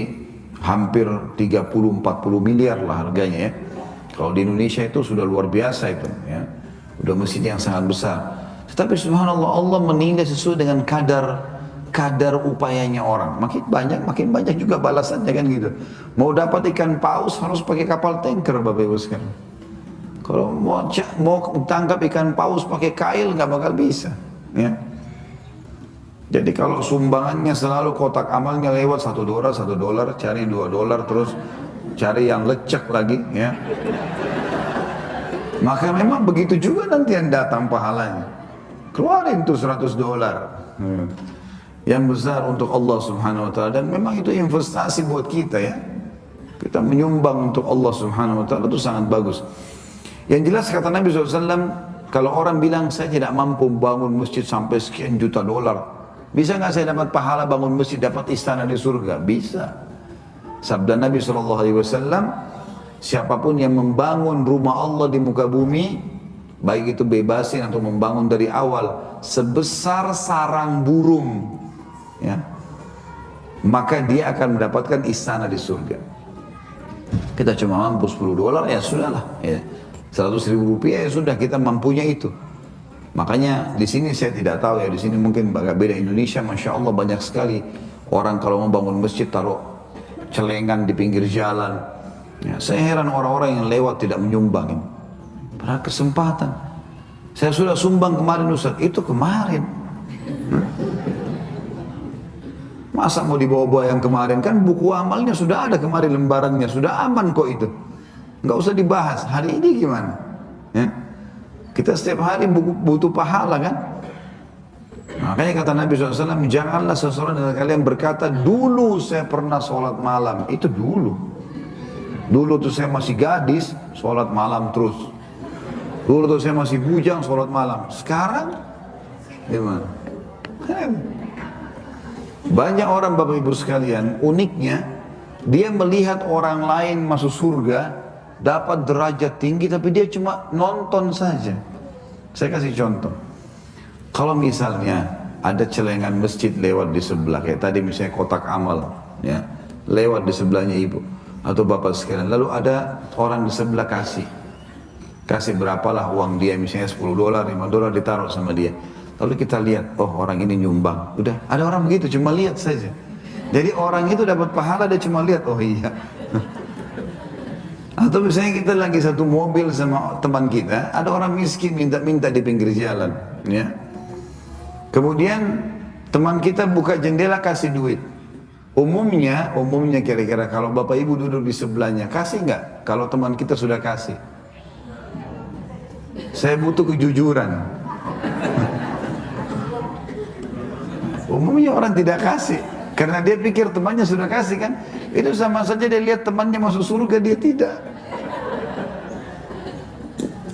hampir 30-40 miliar lah harganya ya. Kalau di Indonesia itu sudah luar biasa itu ya. Udah masjid yang sangat besar. Tetapi subhanallah, Allah menilai sesuai dengan kadar upayanya orang. Makin banyak juga balasannya kan gitu. Mau dapat ikan paus harus pakai kapal tanker Bapak Ibu sekalian. Kalau mau tangkap ikan paus pakai kail nggak bakal bisa ya. Jadi kalau sumbangannya selalu kotak amalnya lewat $1, cari $2, terus cari yang lecek lagi ya. Maka memang begitu juga nanti yang datang pahalanya. Keluarin tuh $100 yang besar untuk Allah Subhanahu Wa Taala, dan memang itu investasi buat kita ya. Kita menyumbang untuk Allah Subhanahu Wa Taala itu sangat bagus. Yang jelas kata Nabi SAW, kalau orang bilang saya tidak mampu bangun masjid sampai sekian juta dolar, bisa nggak saya dapat pahala bangun masjid, dapat istana di surga? Bisa. Sabda Nabi SAW, siapapun yang membangun rumah Allah di muka bumi, baik itu bebasin atau membangun dari awal, sebesar sarang burung, ya, maka dia akan mendapatkan istana di surga. Kita cuma mampu $10, ya sudahlah, ya. 100.000 rupiah ya sudah, kita mampunya itu. Makanya di sini saya tidak tahu ya, di sini mungkin agak beda. Indonesia Masya Allah banyak sekali orang kalau mau bangun masjid taruh celengan di pinggir jalan ya. Saya heran orang-orang yang lewat tidak menyumbang. Pada kesempatan saya sudah sumbang kemarin Ustaz, itu kemarin. Masa mau dibawa-bawa yang kemarin? Kan buku amalnya sudah ada kemarin, lembarannya sudah aman kok itu, nggak usah dibahas. Hari ini gimana ya? Kita setiap hari butuh pahala kan. Makanya kata Nabi SAW, janganlah seseorang dari kalian berkata, dulu saya pernah sholat malam. Itu dulu. Dulu tuh saya masih gadis, sholat malam terus. Dulu tuh saya masih bujang, sholat malam. Sekarang gimana? Banyak orang Bapak Ibu sekalian, uniknya dia melihat orang lain masuk surga, dapat derajat tinggi, tapi dia cuma nonton saja. Saya kasih contoh. Kalau misalnya ada celengan masjid lewat di sebelah, kayak tadi misalnya kotak amal, ya, lewat di sebelahnya ibu atau bapak sekalian, lalu ada orang di sebelah kasih berapalah uang dia, misalnya $10, $5 ditaruh sama dia. Lalu kita lihat, oh orang ini nyumbang. Udah, ada orang begitu, cuma lihat saja. Jadi orang itu dapat pahala, dia cuma lihat, oh iya. Atau misalnya kita lagi satu mobil sama teman kita, ada orang miskin minta-minta di pinggir jalan, ya. Kemudian teman kita buka jendela kasih duit. Umumnya kira-kira kalau bapak ibu duduk di sebelahnya, kasih nggak? Kalau teman kita sudah kasih, saya butuh kejujuran. Umumnya orang tidak kasih, karena dia pikir temannya sudah kasih kan. Itu sama saja dia lihat temannya masuk surga, dia tidak.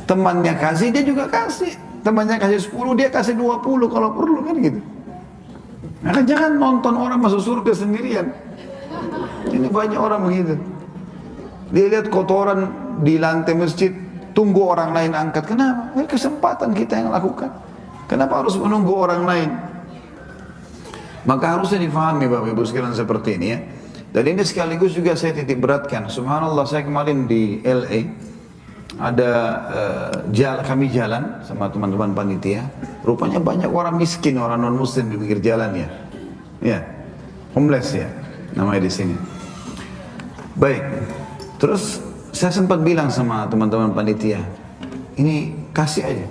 Temannya kasih, dia juga kasih. Temannya kasih 10, dia kasih 20 kalau perlu kan gitu. Maka jangan nonton orang masuk surga sendirian. Ini banyak orang begitu. Dia lihat kotoran di lantai masjid, tunggu orang lain angkat. Kenapa? Ini kesempatan kita yang lakukan. Kenapa harus menunggu orang lain? Maka harusnya difahami Bapak Ibu sekalian seperti ini ya. Dan ini sekaligus juga saya titik beratkan. Subhanallah, saya kemarin di LA ada kami jalan sama teman-teman panitia. Rupanya banyak orang miskin, orang non muslim di pinggir jalan ya. Ya, homeless ya namanya di sini. Baik. Terus saya sempat bilang sama teman-teman panitia, ini kasih aja.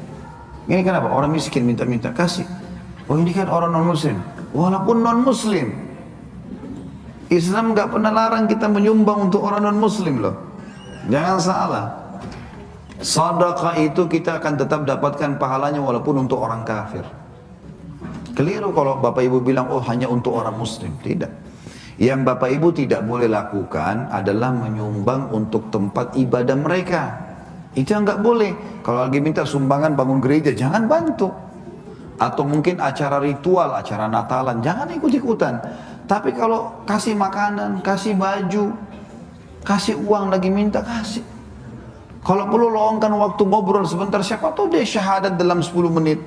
Ini kenapa? Orang miskin minta-minta, kasih. Oh ini kan orang non muslim. Walaupun non muslim, Islam gak pernah larang kita menyumbang untuk orang non muslim loh. Jangan salah. Sedekah itu kita akan tetap dapatkan pahalanya walaupun untuk orang kafir. Keliru kalau bapak ibu bilang oh hanya untuk orang muslim. Tidak. Yang bapak ibu tidak boleh lakukan adalah menyumbang untuk tempat ibadah mereka. Itu yang gak boleh. Kalau lagi minta sumbangan bangun gereja, jangan bantu. atau mungkin acara ritual, acara Natalan, jangan ikut-ikutan. Tapi kalau kasih makanan, kasih baju, kasih uang lagi minta, kasih. Kalau perlu luangkan waktu ngobrol sebentar, siapa tahu dia syahadat dalam 10 menit.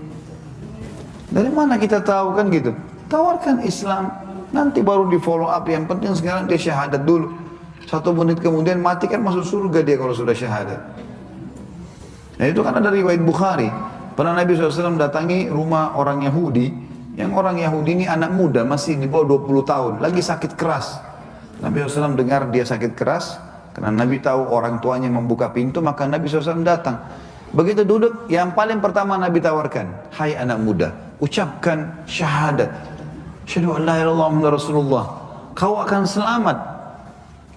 Dari mana kita tahu kan gitu? Tawarkan Islam, nanti baru di follow up. Yang penting sekarang dia syahadat dulu. 1 menit kemudian mati kan masuk surga dia kalau sudah syahadat. Nah itu kan ada riwayat Bukhari. Pernah Nabi SAW datangi rumah orang Yahudi. Yang orang Yahudi ini anak muda, masih di bawah 20 tahun, lagi sakit keras. Nabi SAW dengar dia sakit keras, karena Nabi tahu orang tuanya membuka pintu, maka Nabi SAW datang. Begitu duduk, yang paling pertama Nabi tawarkan, hai anak muda, ucapkan syahadat. Asyhadu an la ilaha illallah Muhammadur Rasulullah. Kau akan selamat.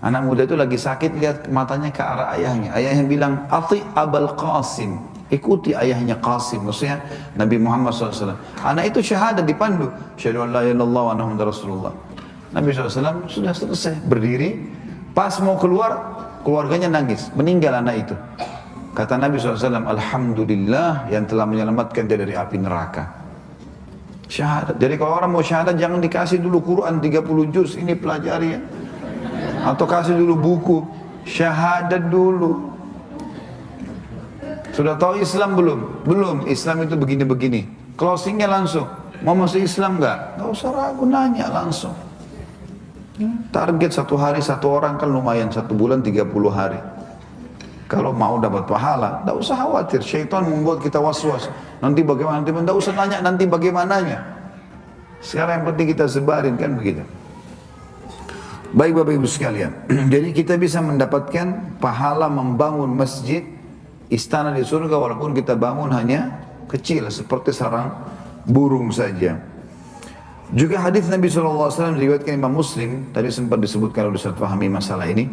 Anak muda itu lagi sakit, lihat matanya ke arah ayahnya. Ayahnya bilang, ati Abul Qasim. Ikuti ayahnya Qasim, maksudnya Nabi Muhammad SAW. Anak itu syahadat dipandu. Asyhadu an la ilaha illallah wa Muhammadur Rasulullah. Nabi SAW sudah selesai, berdiri. Pas mau keluar, keluarganya nangis. Meninggal anak itu. Kata Nabi SAW, Alhamdulillah yang telah menyelamatkan dia dari api neraka. Syahadat. Jadi kalau orang mau syahadat, jangan dikasih dulu Quran 30 juz, ini pelajari ya. Atau kasih dulu buku. Syahadat dulu. Sudah tahu Islam belum? Belum. Islam itu begini-begini. Closingnya langsung. Mau masuk Islam enggak? Enggak usah ragu, nanya langsung. Target 1 hari 1 orang kan lumayan, 1 bulan 30 hari. Kalau mau dapat pahala, enggak usah khawatir. Syaitan membuat kita was-was. Nanti bagaimana? Enggak usah tanya nanti bagaimananya. Sekarang yang penting kita sebarin kan begitu. Baik Bapak Ibu sekalian. Jadi kita bisa mendapatkan pahala membangun masjid, istana di surga, walaupun kita bangun hanya kecil seperti sarang burung saja. Juga hadis Nabi SAW diriwayatkan Imam Muslim, tadi sempat disebutkan oleh Ustaz Fahmi masalah ini.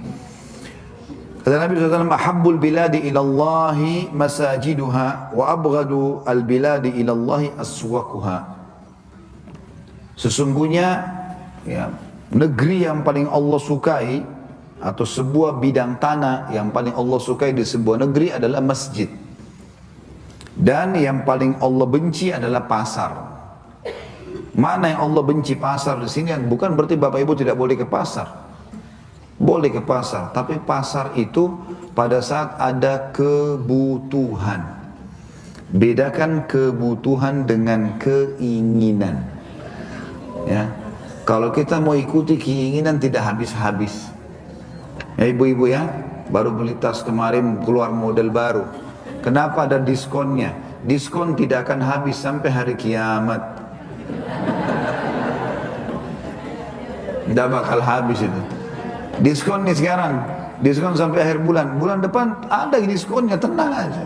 Kata Nabi SAW, ahabbul biladi ilallahi masajiduha wa abghadu al biladi ilallahi aswakuha. Sesungguhnya ya, negeri yang paling Allah sukai atau sebuah bidang tanah yang paling Allah sukai di sebuah negeri adalah masjid. Dan yang paling Allah benci adalah pasar. Mana yang Allah benci pasar di sini? Bukan berarti Bapak Ibu tidak boleh ke pasar. Boleh ke pasar, tapi pasar itu pada saat ada kebutuhan. Bedakan kebutuhan dengan keinginan. Ya. Kalau kita mau ikuti keinginan tidak habis-habis. Ya ibu-ibu ya, baru beli tas kemarin keluar model baru. Kenapa ada diskonnya? Diskon tidak akan habis sampai hari kiamat. Tidak bakal habis itu. Diskon nih sekarang, diskon sampai akhir bulan. Bulan depan ada diskonnya, tenang aja.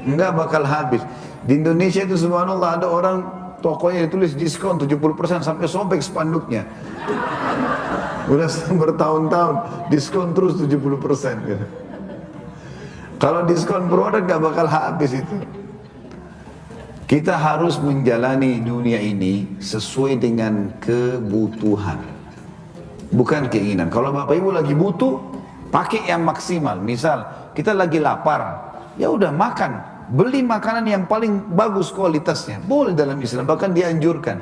Enggak bakal habis. Di Indonesia itu subhanallah ada orang tokonya ditulis diskon 70% sampai sobek spanduknya. Udah bertahun-tahun diskon terus 70% gitu. Kalau diskon produk gak bakal habis itu. Kita harus menjalani dunia ini sesuai dengan kebutuhan, bukan keinginan. Kalau Bapak Ibu lagi butuh, pakai yang maksimal. Misal kita lagi lapar, ya udah makan. Beli makanan yang paling bagus kualitasnya. Boleh dalam Islam, bahkan dianjurkan.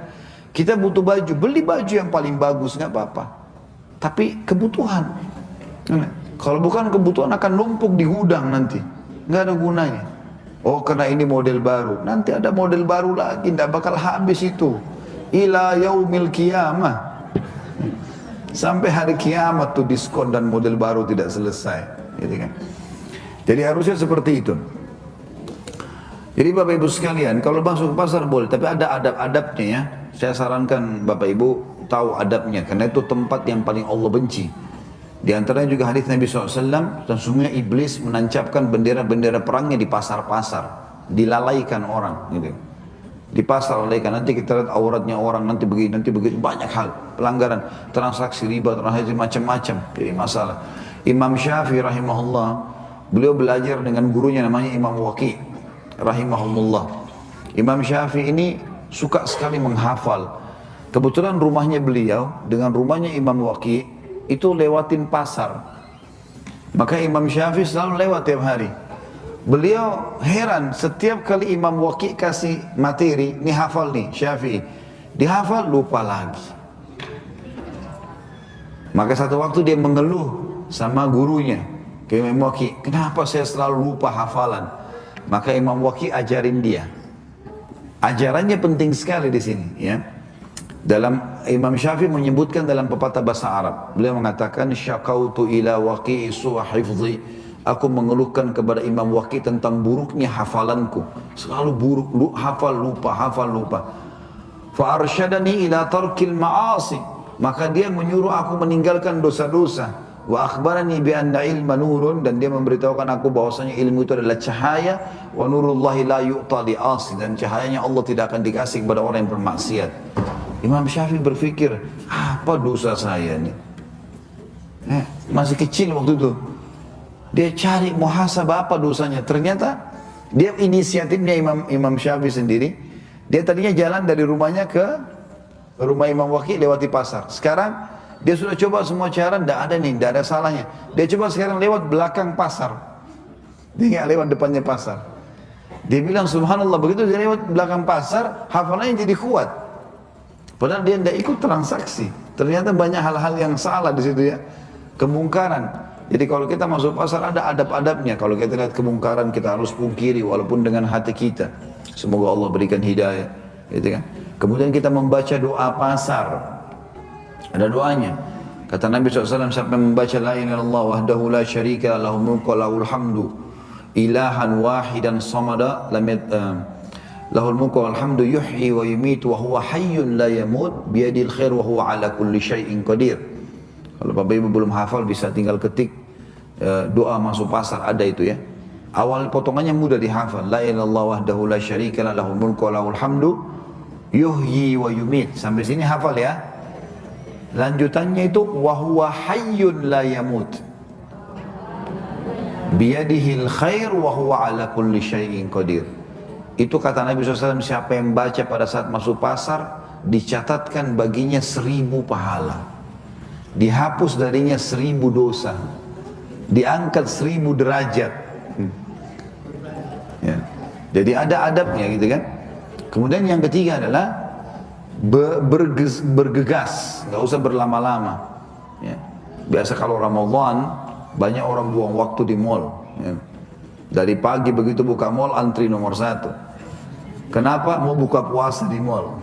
Kita butuh baju, beli baju yang paling bagus, nggak apa-apa. Tapi kebutuhan. Kalau bukan kebutuhan akan numpuk di gudang nanti. Nggak ada gunanya. Oh karena ini model baru. Nanti ada model baru lagi, nggak bakal habis itu. Ila yaumil qiyamah. Sampai hari kiamat tuh diskon dan model baru tidak selesai. Gitu kan? Jadi harusnya seperti itu. Jadi Bapak Ibu sekalian, kalau masuk ke pasar boleh, tapi ada adab-adabnya ya. Saya sarankan Bapak Ibu tahu adabnya, karena itu tempat yang paling Allah benci. Di antaranya juga hadis Nabi SAW, sesungguhnya iblis menancapkan bendera-bendera perangnya di pasar-pasar, dilalaikan orang, gitu. Di pasar lalaikan, nanti kita lihat auratnya orang, nanti begini, nanti begitu, banyak hal, pelanggaran, transaksi riba, transaksi macam-macam, jadi masalah. Imam Syafi'i rahimahullah, beliau belajar dengan gurunya namanya Imam Waqi' rahimahumullah. Imam Syafi'i ini suka sekali menghafal. Kebetulan rumahnya beliau dengan rumahnya Imam Waqi' itu lewatin pasar. Maka Imam Syafi'i selalu lewat tiap hari. Beliau heran setiap kali Imam Waqi kasih materi, ini hafal nih Syafi'i, dihafal lupa lagi. Maka satu waktu dia mengeluh sama gurunya, ke Imam Waqi, kenapa saya selalu lupa hafalan? Maka Imam Waqi ajarin dia. Ajarannya penting sekali di sini, ya. Dalam Imam Syafi'i menyebutkan dalam pepatah bahasa Arab, beliau mengatakan syakautu ila Waqi'i su'a hifdhi. Aku mengeluhkan kepada Imam Waqi tentang buruknya hafalanku. Selalu buruk, hafal lupa, hafal lupa. Fa arsyadani ila tarkil ma'asi. Maka dia menyuruh aku meninggalkan dosa-dosa. Wa akhbarani bi anna ilma nurun, dan dia memberitahukan aku bahwasanya ilmu itu adalah cahaya. Wa nurullahi la yu'ta li asi, dan cahayanya Allah tidak akan dikasih kepada orang yang bermaksiat. Imam Syafi'i berpikir, apa dosa saya ini? Masih kecil waktu itu. Dia cari muhasabah apa dosanya. Ternyata dia inisiatifnya Imam Syafi'i sendiri. Dia tadinya jalan dari rumahnya ke rumah Imam Waqi lewati pasar. Sekarang dia sudah coba semua cara, tidak ada nih, tidak ada salahnya. Dia coba sekarang lewat belakang pasar. Dia nggak lewat depannya pasar. Dia bilang subhanallah, begitu dia lewat belakang pasar, hafalannya jadi kuat. Padahal dia tidak ikut transaksi. Ternyata banyak hal-hal yang salah di situ, ya. Kemungkaran. Jadi kalau kita masuk pasar ada adab-adabnya. Kalau kita lihat kemungkaran, kita harus pungkiri walaupun dengan hati kita. Semoga Allah berikan hidayah, gitu kan. Kemudian kita membaca doa pasar. Ada doanya. Kata Nabi SAW, siapa yang membaca la ilaha illallah wahdahu la syarika lahul mulku wa lahul hamdu ilahan wahidan samada lahul mulku wal hamdu yuhyi wa yumitu wa huwa hayyun la yamut biyadil khair wa huwa ala kulli syai'in qadir. Kalau Bapak Ibu belum hafal bisa tinggal ketik doa masuk pasar, ada itu, ya. Awal potongannya mudah dihafal. La ilaha illallah wahdahu la syarika lahul mulku wa lahul hamdu yuhyi wa yumit. Sampai sini hafal, ya. Lanjutannya itu wa huwa hayyun la yamut biyadihil khair wa huwa ala kulli syai'in qadir. Itu kata Nabi SAW, siapa yang baca pada saat masuk pasar dicatatkan baginya 1000 pahala. Dihapus darinya 1000 dosa, diangkat 1000 derajat. Ya. Jadi ada adabnya, gitu kan. Kemudian yang ketiga adalah bergegas, nggak usah berlama-lama. Ya. Biasa kalau Ramadan banyak orang buang waktu di mall. Ya. Dari pagi begitu buka mall antri nomor 1. Kenapa? Mau buka puasa di mall.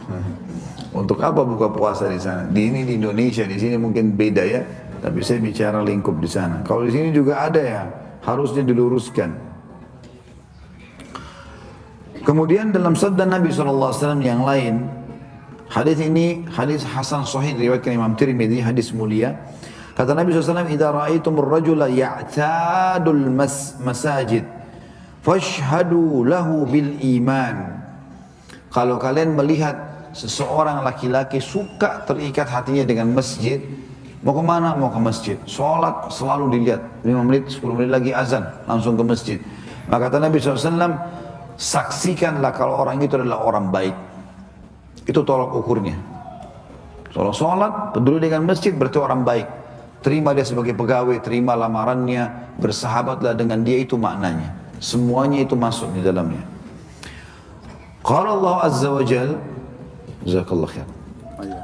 Untuk apa buka puasa di sana? Di Indonesia, di sini mungkin beda, ya. Tapi saya bicara lingkup di sana. Kalau di sini juga ada, ya, harusnya diluruskan. Kemudian dalam sabda Nabi SAW yang lain, hadis ini hadis hasan sahih diriwayatkan Imam Tirmidzi, hadis mulia. Kata Nabi SAW, "Idza ra'aitumur rajula ya'tadul masajid, fashhadu lahu bil iman." Kalau kalian melihat seseorang laki-laki suka terikat hatinya dengan masjid, mau kemana? Mau ke masjid. Sholat selalu dilihat, 5 menit, 10 menit lagi azan, langsung ke masjid. Maka kata Nabi SAW, saksikanlah kalau orang itu adalah orang baik. Itu tolak ukurnya. Kalau sholat, peduli dengan masjid, berarti orang baik. Terima dia sebagai pegawai, terima lamarannya, bersahabatlah dengan dia, itu maknanya. Semuanya itu masuk di dalamnya. Qala Allah Azza wa Jalla, jazakallah khair.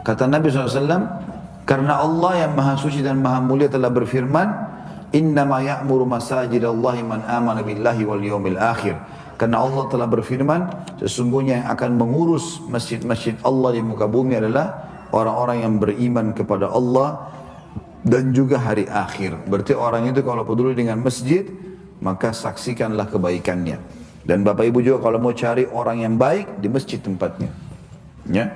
Kata Nabi SAW, karena Allah yang maha suci dan maha mulia telah berfirman, innama ya'muru masajidallahi man amana billahi wal yawmil akhir. Karena Allah telah berfirman, sesungguhnya yang akan mengurus masjid-masjid Allah di muka bumi adalah orang-orang yang beriman kepada Allah dan juga hari akhir. Berarti orang itu kalau peduli dengan masjid, maka saksikanlah kebaikannya. Dan Bapak Ibu juga kalau mau cari orang yang baik, di masjid tempatnya. Ya,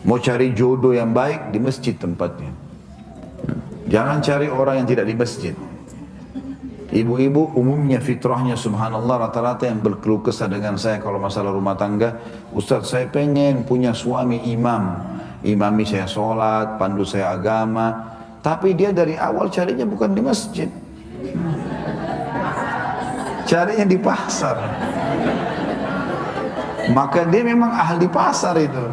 mau cari jodoh yang baik, di masjid tempatnya. Jangan cari orang yang tidak di masjid. Ibu-ibu umumnya fitrahnya subhanallah rata-rata yang berkeluh kesah dengan saya kalau masalah rumah tangga, Ustaz saya pengen punya suami imam, imami saya sholat, pandu saya agama, tapi dia dari awal carinya bukan di masjid, carinya di pasar. Maka dia memang ahli pasar itu.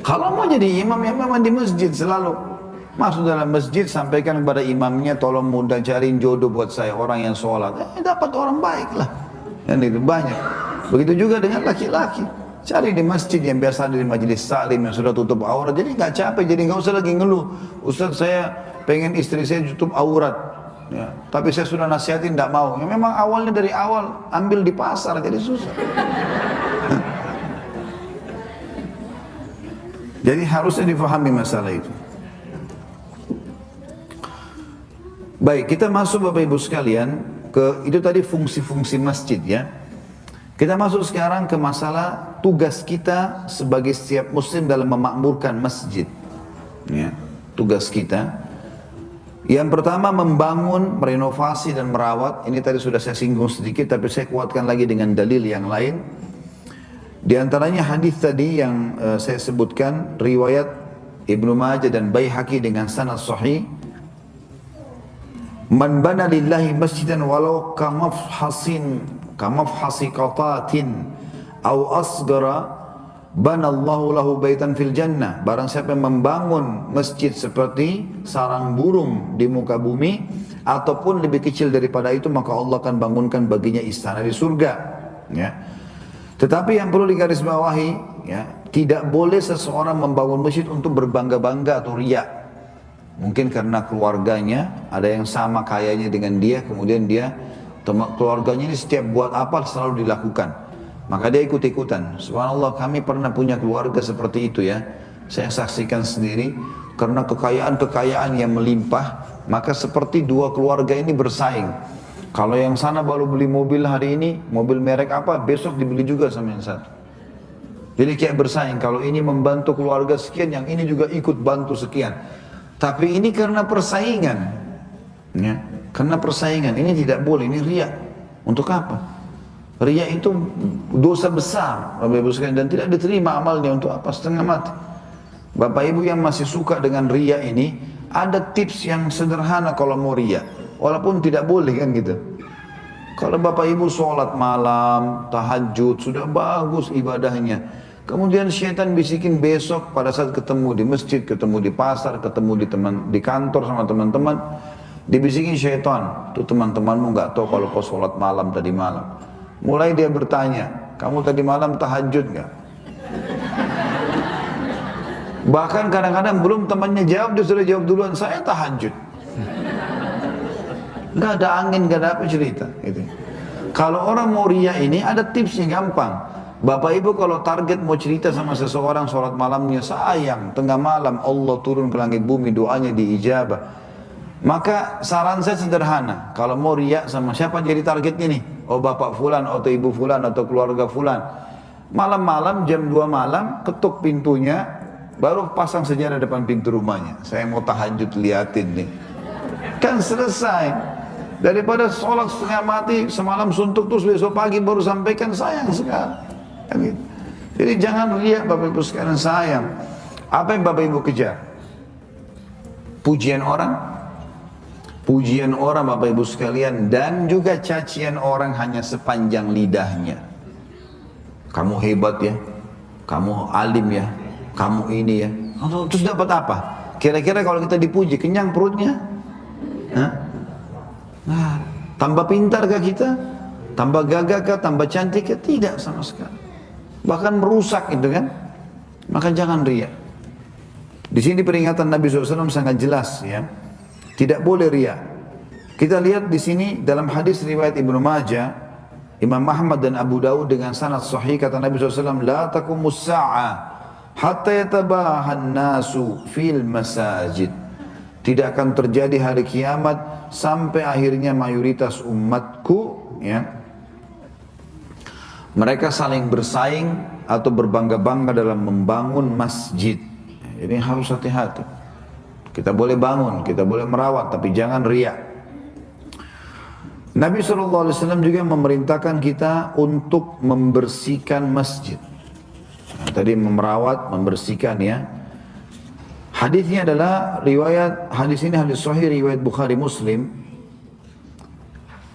Kalau mau jadi imam, ya memang di masjid selalu. Masuk dalam masjid, sampaikan kepada imamnya, tolong mudah cariin jodoh buat saya, orang yang sholat. Dapat orang baik lah. Yang itu banyak. Begitu juga dengan laki-laki. Cari di masjid yang biasa di majelis salim yang sudah tutup aurat. Jadi nggak capek, jadi nggak usah lagi ngeluh. Ustaz, saya pengen istri saya tutup aurat. Ya, tapi saya sudah nasihatin tidak mau. Ya, memang awalnya dari awal ambil di pasar, jadi susah. Jadi harusnya difahami masalah itu. Baik, kita masuk Bapak Ibu sekalian ke itu tadi fungsi-fungsi masjid ya. Kita masuk sekarang ke masalah tugas kita sebagai setiap muslim dalam memakmurkan masjid. Ya, tugas kita. Yang pertama membangun, merenovasi dan merawat. Ini tadi sudah saya singgung sedikit tapi saya kuatkan lagi dengan dalil yang lain. Di antaranya hadis tadi yang saya sebutkan riwayat Ibnu Majah dan Baihaqi dengan sanad sahih. Man bana lillahi masjidan walau kamafhasi qatatin aw asgara banallahu lahu baitan fil jannah. Barang siapa yang membangun masjid seperti sarang burung di muka bumi ataupun lebih kecil daripada itu, maka Allah akan bangunkan baginya istana di surga. Ya. Tetapi yang perlu digarisbawahi, ya, tidak boleh seseorang membangun masjid untuk berbangga-bangga atau riya. Mungkin karena keluarganya ada yang sama kayanya dengan dia, kemudian dia keluarganya ini setiap buat apa selalu dilakukan, maka dia ikut-ikutan. Subhanallah, kami pernah punya keluarga seperti itu ya. Saya saksikan sendiri, karena kekayaan yang melimpah, maka seperti dua keluarga ini bersaing. Kalau yang sana baru beli mobil hari ini, mobil merek apa, besok dibeli juga sama yang satu. Jadi kayak bersaing, kalau ini membantu keluarga sekian, yang ini juga ikut bantu sekian. Tapi ini karena persaingan, ya, karena persaingan ini tidak boleh, ini riya. Untuk apa? Riya itu dosa besar, Bapak Ibu sekalian, dan tidak diterima amalnya. Untuk apa? Setengah mati. Bapak Ibu yang masih suka dengan riya ini, ada tips yang sederhana kalau mau riya, walaupun tidak boleh kan gitu. Kalau Bapak Ibu sholat malam, tahajud, sudah bagus ibadahnya. Kemudian syaitan bisikin besok pada saat ketemu di masjid, ketemu di pasar, ketemu di kantor sama teman-teman, dibisikin syaitan, tuh teman-temanmu nggak tahu kalau kau sholat malam tadi malam. Mulai dia bertanya, kamu tadi malam tahajud nggak? Bahkan kadang-kadang belum temannya jawab, dia sudah jawab duluan, saya tahajud. Nggak ada angin, nggak ada apa cerita. Gitu. Kalau orang mau riya ini ada tipsnya gampang. Bapak Ibu kalau target mau cerita sama seseorang sholat malamnya, sayang tengah malam Allah turun ke langit bumi, doanya diijabah. Maka saran saya sederhana, kalau mau riya sama siapa jadi targetnya nih? Oh bapak fulan atau ibu fulan atau keluarga fulan. Malam-malam jam 2 malam ketuk pintunya, baru pasang sejadah depan pintu rumahnya. Saya mau tahajud, liatin nih. Kan selesai. Daripada sholat setengah mati semalam suntuk terus besok pagi baru sampaikan, sayang sekali. Jadi jangan lihat Bapak Ibu sekalian, sayang. Apa yang Bapak Ibu kejar? Pujian orang? Pujian orang Bapak Ibu sekalian, dan juga cacian orang hanya sepanjang lidahnya. Kamu hebat ya, kamu alim ya, kamu ini ya. Terus dapat apa? Kira-kira kalau kita dipuji, kenyang perutnya? Hah? Nah, tambah pintar kah kita? Tambah gagah kah? Tambah cantik kah? Tidak sama sekali. Bahkan merusak itu kan. Maka jangan riya. Di sini peringatan Nabi SAW sangat jelas ya. Tidak boleh riya. Kita lihat di sini dalam hadis riwayat Ibnu Majah, Imam Ahmad dan Abu Dawud dengan sanad sahih, kata Nabi SAW, la taqumus sa'a hatta yatabahan nasu fil masajid. Tidak akan terjadi hari kiamat sampai akhirnya mayoritas umatku ya, mereka saling bersaing atau berbangga-bangga dalam membangun masjid. Ini harus hati-hati. Kita boleh bangun, kita boleh merawat, tapi jangan riya. Nabi SAW juga memerintahkan kita untuk membersihkan masjid. Nah, tadi merawat, membersihkan ya. Hadisnya adalah riwayat, hadis ini hadis sahih riwayat Bukhari Muslim.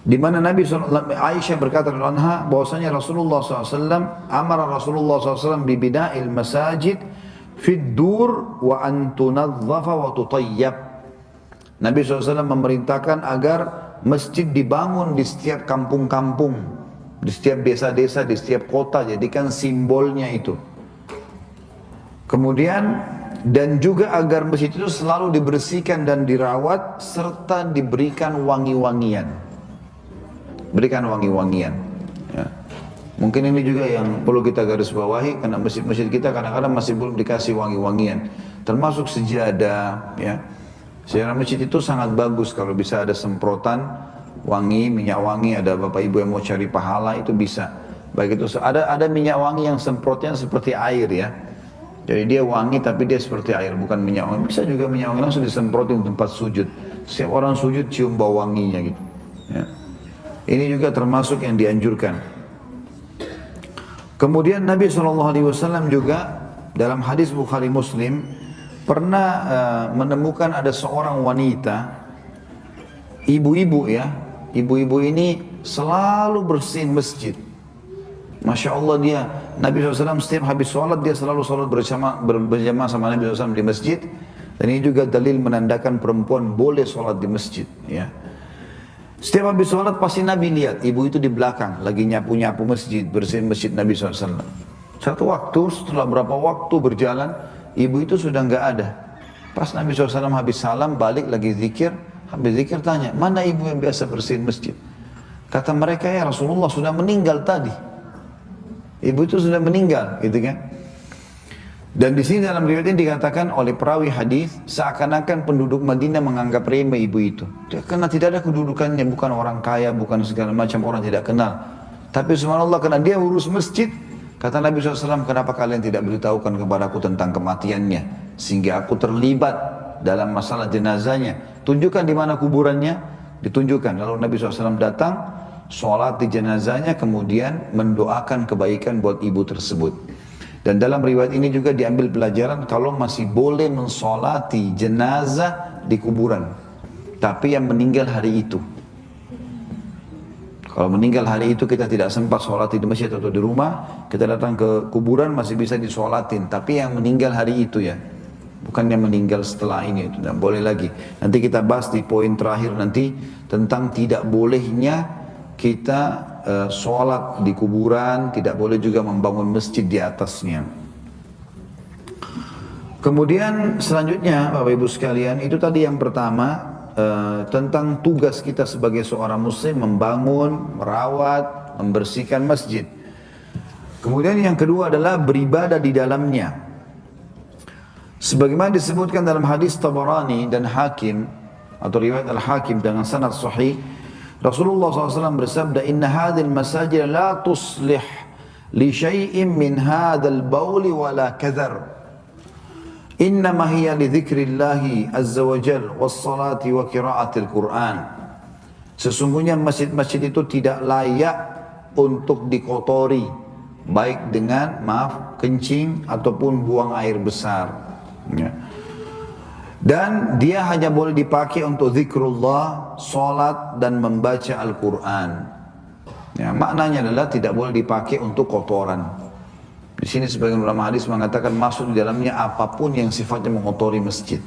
Di mana Nabi Aisyah berkata bahwasanya Rasulullah SAW amara Rasulullah SAW bibida'il masajid fid dur wa an tunadzafa wa tutayyab. Nabi SAW memerintahkan agar masjid dibangun di setiap kampung-kampung, di setiap desa-desa, di setiap kota, jadikan simbolnya itu. Kemudian dan juga agar masjid itu selalu dibersihkan dan dirawat serta diberikan wangi-wangian. Berikan wangi-wangian. Ya. Mungkin ini juga yang perlu kita garis bawahi, karena masjid-masjid kita kadang-kadang masih belum dikasih wangi-wangian, termasuk sejadah. Ya. Sejarah masjid itu sangat bagus kalau bisa ada semprotan wangi, minyak wangi. Ada bapak ibu yang mau cari pahala itu bisa. Baik itu ada minyak wangi yang semprotnya seperti air ya. Jadi dia wangi tapi dia seperti air, bukan minyak wangi. Bisa juga minyak wangi langsung disemprotin di tempat sujud. Setiap orang sujud cium bau wanginya gitu. Ya. Ini juga termasuk yang dianjurkan. Kemudian Nabi SAW juga dalam hadis Bukhari Muslim pernah menemukan ada seorang wanita, ibu-ibu ya, ibu-ibu ini selalu bersihin masjid. Masya Allah dia, Nabi SAW setiap habis sholat dia selalu sholat berjamaah sama Nabi SAW di masjid. Dan ini juga dalil menandakan perempuan boleh sholat di masjid ya. Setiap habis sholat pasti Nabi lihat ibu itu di belakang lagi nyapu-nyapu masjid, bersihin masjid Nabi SAW. Satu waktu setelah berapa waktu berjalan, ibu itu sudah nggak ada. Pas Nabi SAW habis salam balik lagi zikir, habis zikir tanya, mana ibu yang biasa bersihin masjid? Kata mereka, ya Rasulullah sudah meninggal tadi. Ibu itu sudah meninggal, gitu kan? Dan di sini dalam riwayat ini dikatakan oleh perawi hadis seakan-akan penduduk Madinah menganggap remeh ibu itu. Karena tidak ada kedudukannya, bukan orang kaya, bukan segala macam orang tidak kenal. Tapi subhanallah karena dia urus masjid, kata Nabi SAW, kenapa kalian tidak beritahukan kepadaku tentang kematiannya sehingga aku terlibat dalam masalah jenazahnya. Tunjukkan di mana kuburannya, ditunjukkan. Lalu Nabi SAW datang, sholat di jenazahnya, kemudian mendoakan kebaikan buat ibu tersebut. Dan dalam riwayat ini juga diambil pelajaran kalau masih boleh mensolati jenazah di kuburan, tapi yang meninggal hari itu. Kalau meninggal hari itu kita tidak sempat sholat di masjid atau di rumah, kita datang ke kuburan masih bisa disolatin. Tapi yang meninggal hari itu ya, bukan yang meninggal setelah ini, itu tidak boleh lagi. Nanti kita bahas di poin terakhir nanti tentang tidak bolehnya kita sholat di kuburan, tidak boleh juga membangun masjid di atasnya. Kemudian selanjutnya Bapak Ibu sekalian, itu tadi yang pertama. Tentang tugas kita sebagai seorang muslim membangun, merawat, membersihkan masjid. Kemudian yang kedua adalah beribadah di dalamnya. Sebagaimana disebutkan dalam hadis Tabarani dan Hakim atau riwayat Al-Hakim dengan sanad sahih, Rasulullah SAW bersabda, "Inna hadhil masajid la tuslih li syai'in min hadzal bauli wala kadhar." Innama hiya li dzikrillahi azza wa jal wassalati wa qiraatil Qur'an. Sesungguhnya masjid-masjid itu tidak layak untuk dikotori, baik dengan kencing ataupun buang air besar. Ya. Dan dia hanya boleh dipakai untuk zikrullah, salat dan membaca Al-Quran. Ya, maknanya adalah tidak boleh dipakai untuk kotoran. Di sini sebagian ulama hadis mengatakan masuk di dalamnya apapun yang sifatnya mengotori masjid.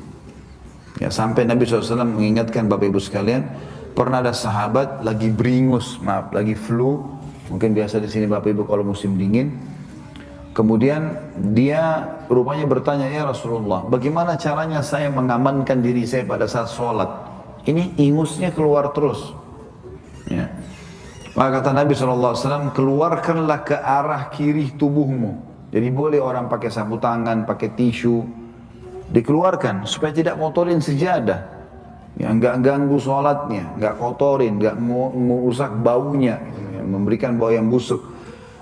Ya, sampai Nabi SAW mengingatkan Bapak Ibu sekalian, pernah ada sahabat lagi beringus, lagi flu, mungkin biasa di sini Bapak Ibu kalau musim dingin. Kemudian dia rupanya bertanya, ya Rasulullah, bagaimana caranya saya mengamankan diri saya pada saat sholat? Ini ingusnya keluar terus. Ya. Maka kata Nabi SAW, keluarkanlah ke arah kiri tubuhmu. Jadi boleh orang pakai sapu tangan, pakai tisu, dikeluarkan supaya tidak kotorin sejadah. Ya, enggak ganggu sholatnya, enggak kotorin, enggak merusak baunya, ya, memberikan bau yang busuk.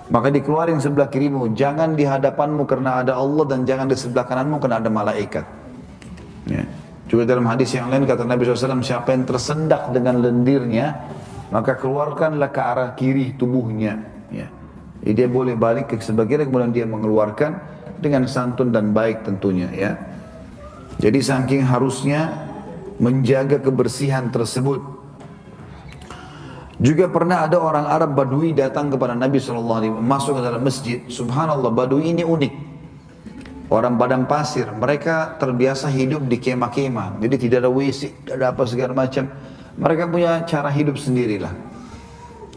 Maka dikeluarin sebelah kirimu, jangan di hadapanmu karena ada Allah dan jangan di sebelah kananmu karena ada malaikat. Ya. Juga dalam hadis yang lain kata Nabi SAW, siapa yang tersendak dengan lendirnya, maka keluarkanlah ke arah kiri tubuhnya. Ya. Jadi dia boleh balik ke sebagian, kemudian dia mengeluarkan dengan santun dan baik tentunya. Ya. Jadi saking harusnya menjaga kebersihan tersebut. Juga pernah ada orang Arab Badui datang kepada Nabi SAW, masuk ke dalam masjid. Subhanallah, Badui ini unik. Orang padang pasir, mereka terbiasa hidup di kemah-kemah. Jadi tidak ada WC, tidak ada apa segala macam. Mereka punya cara hidup sendirilah.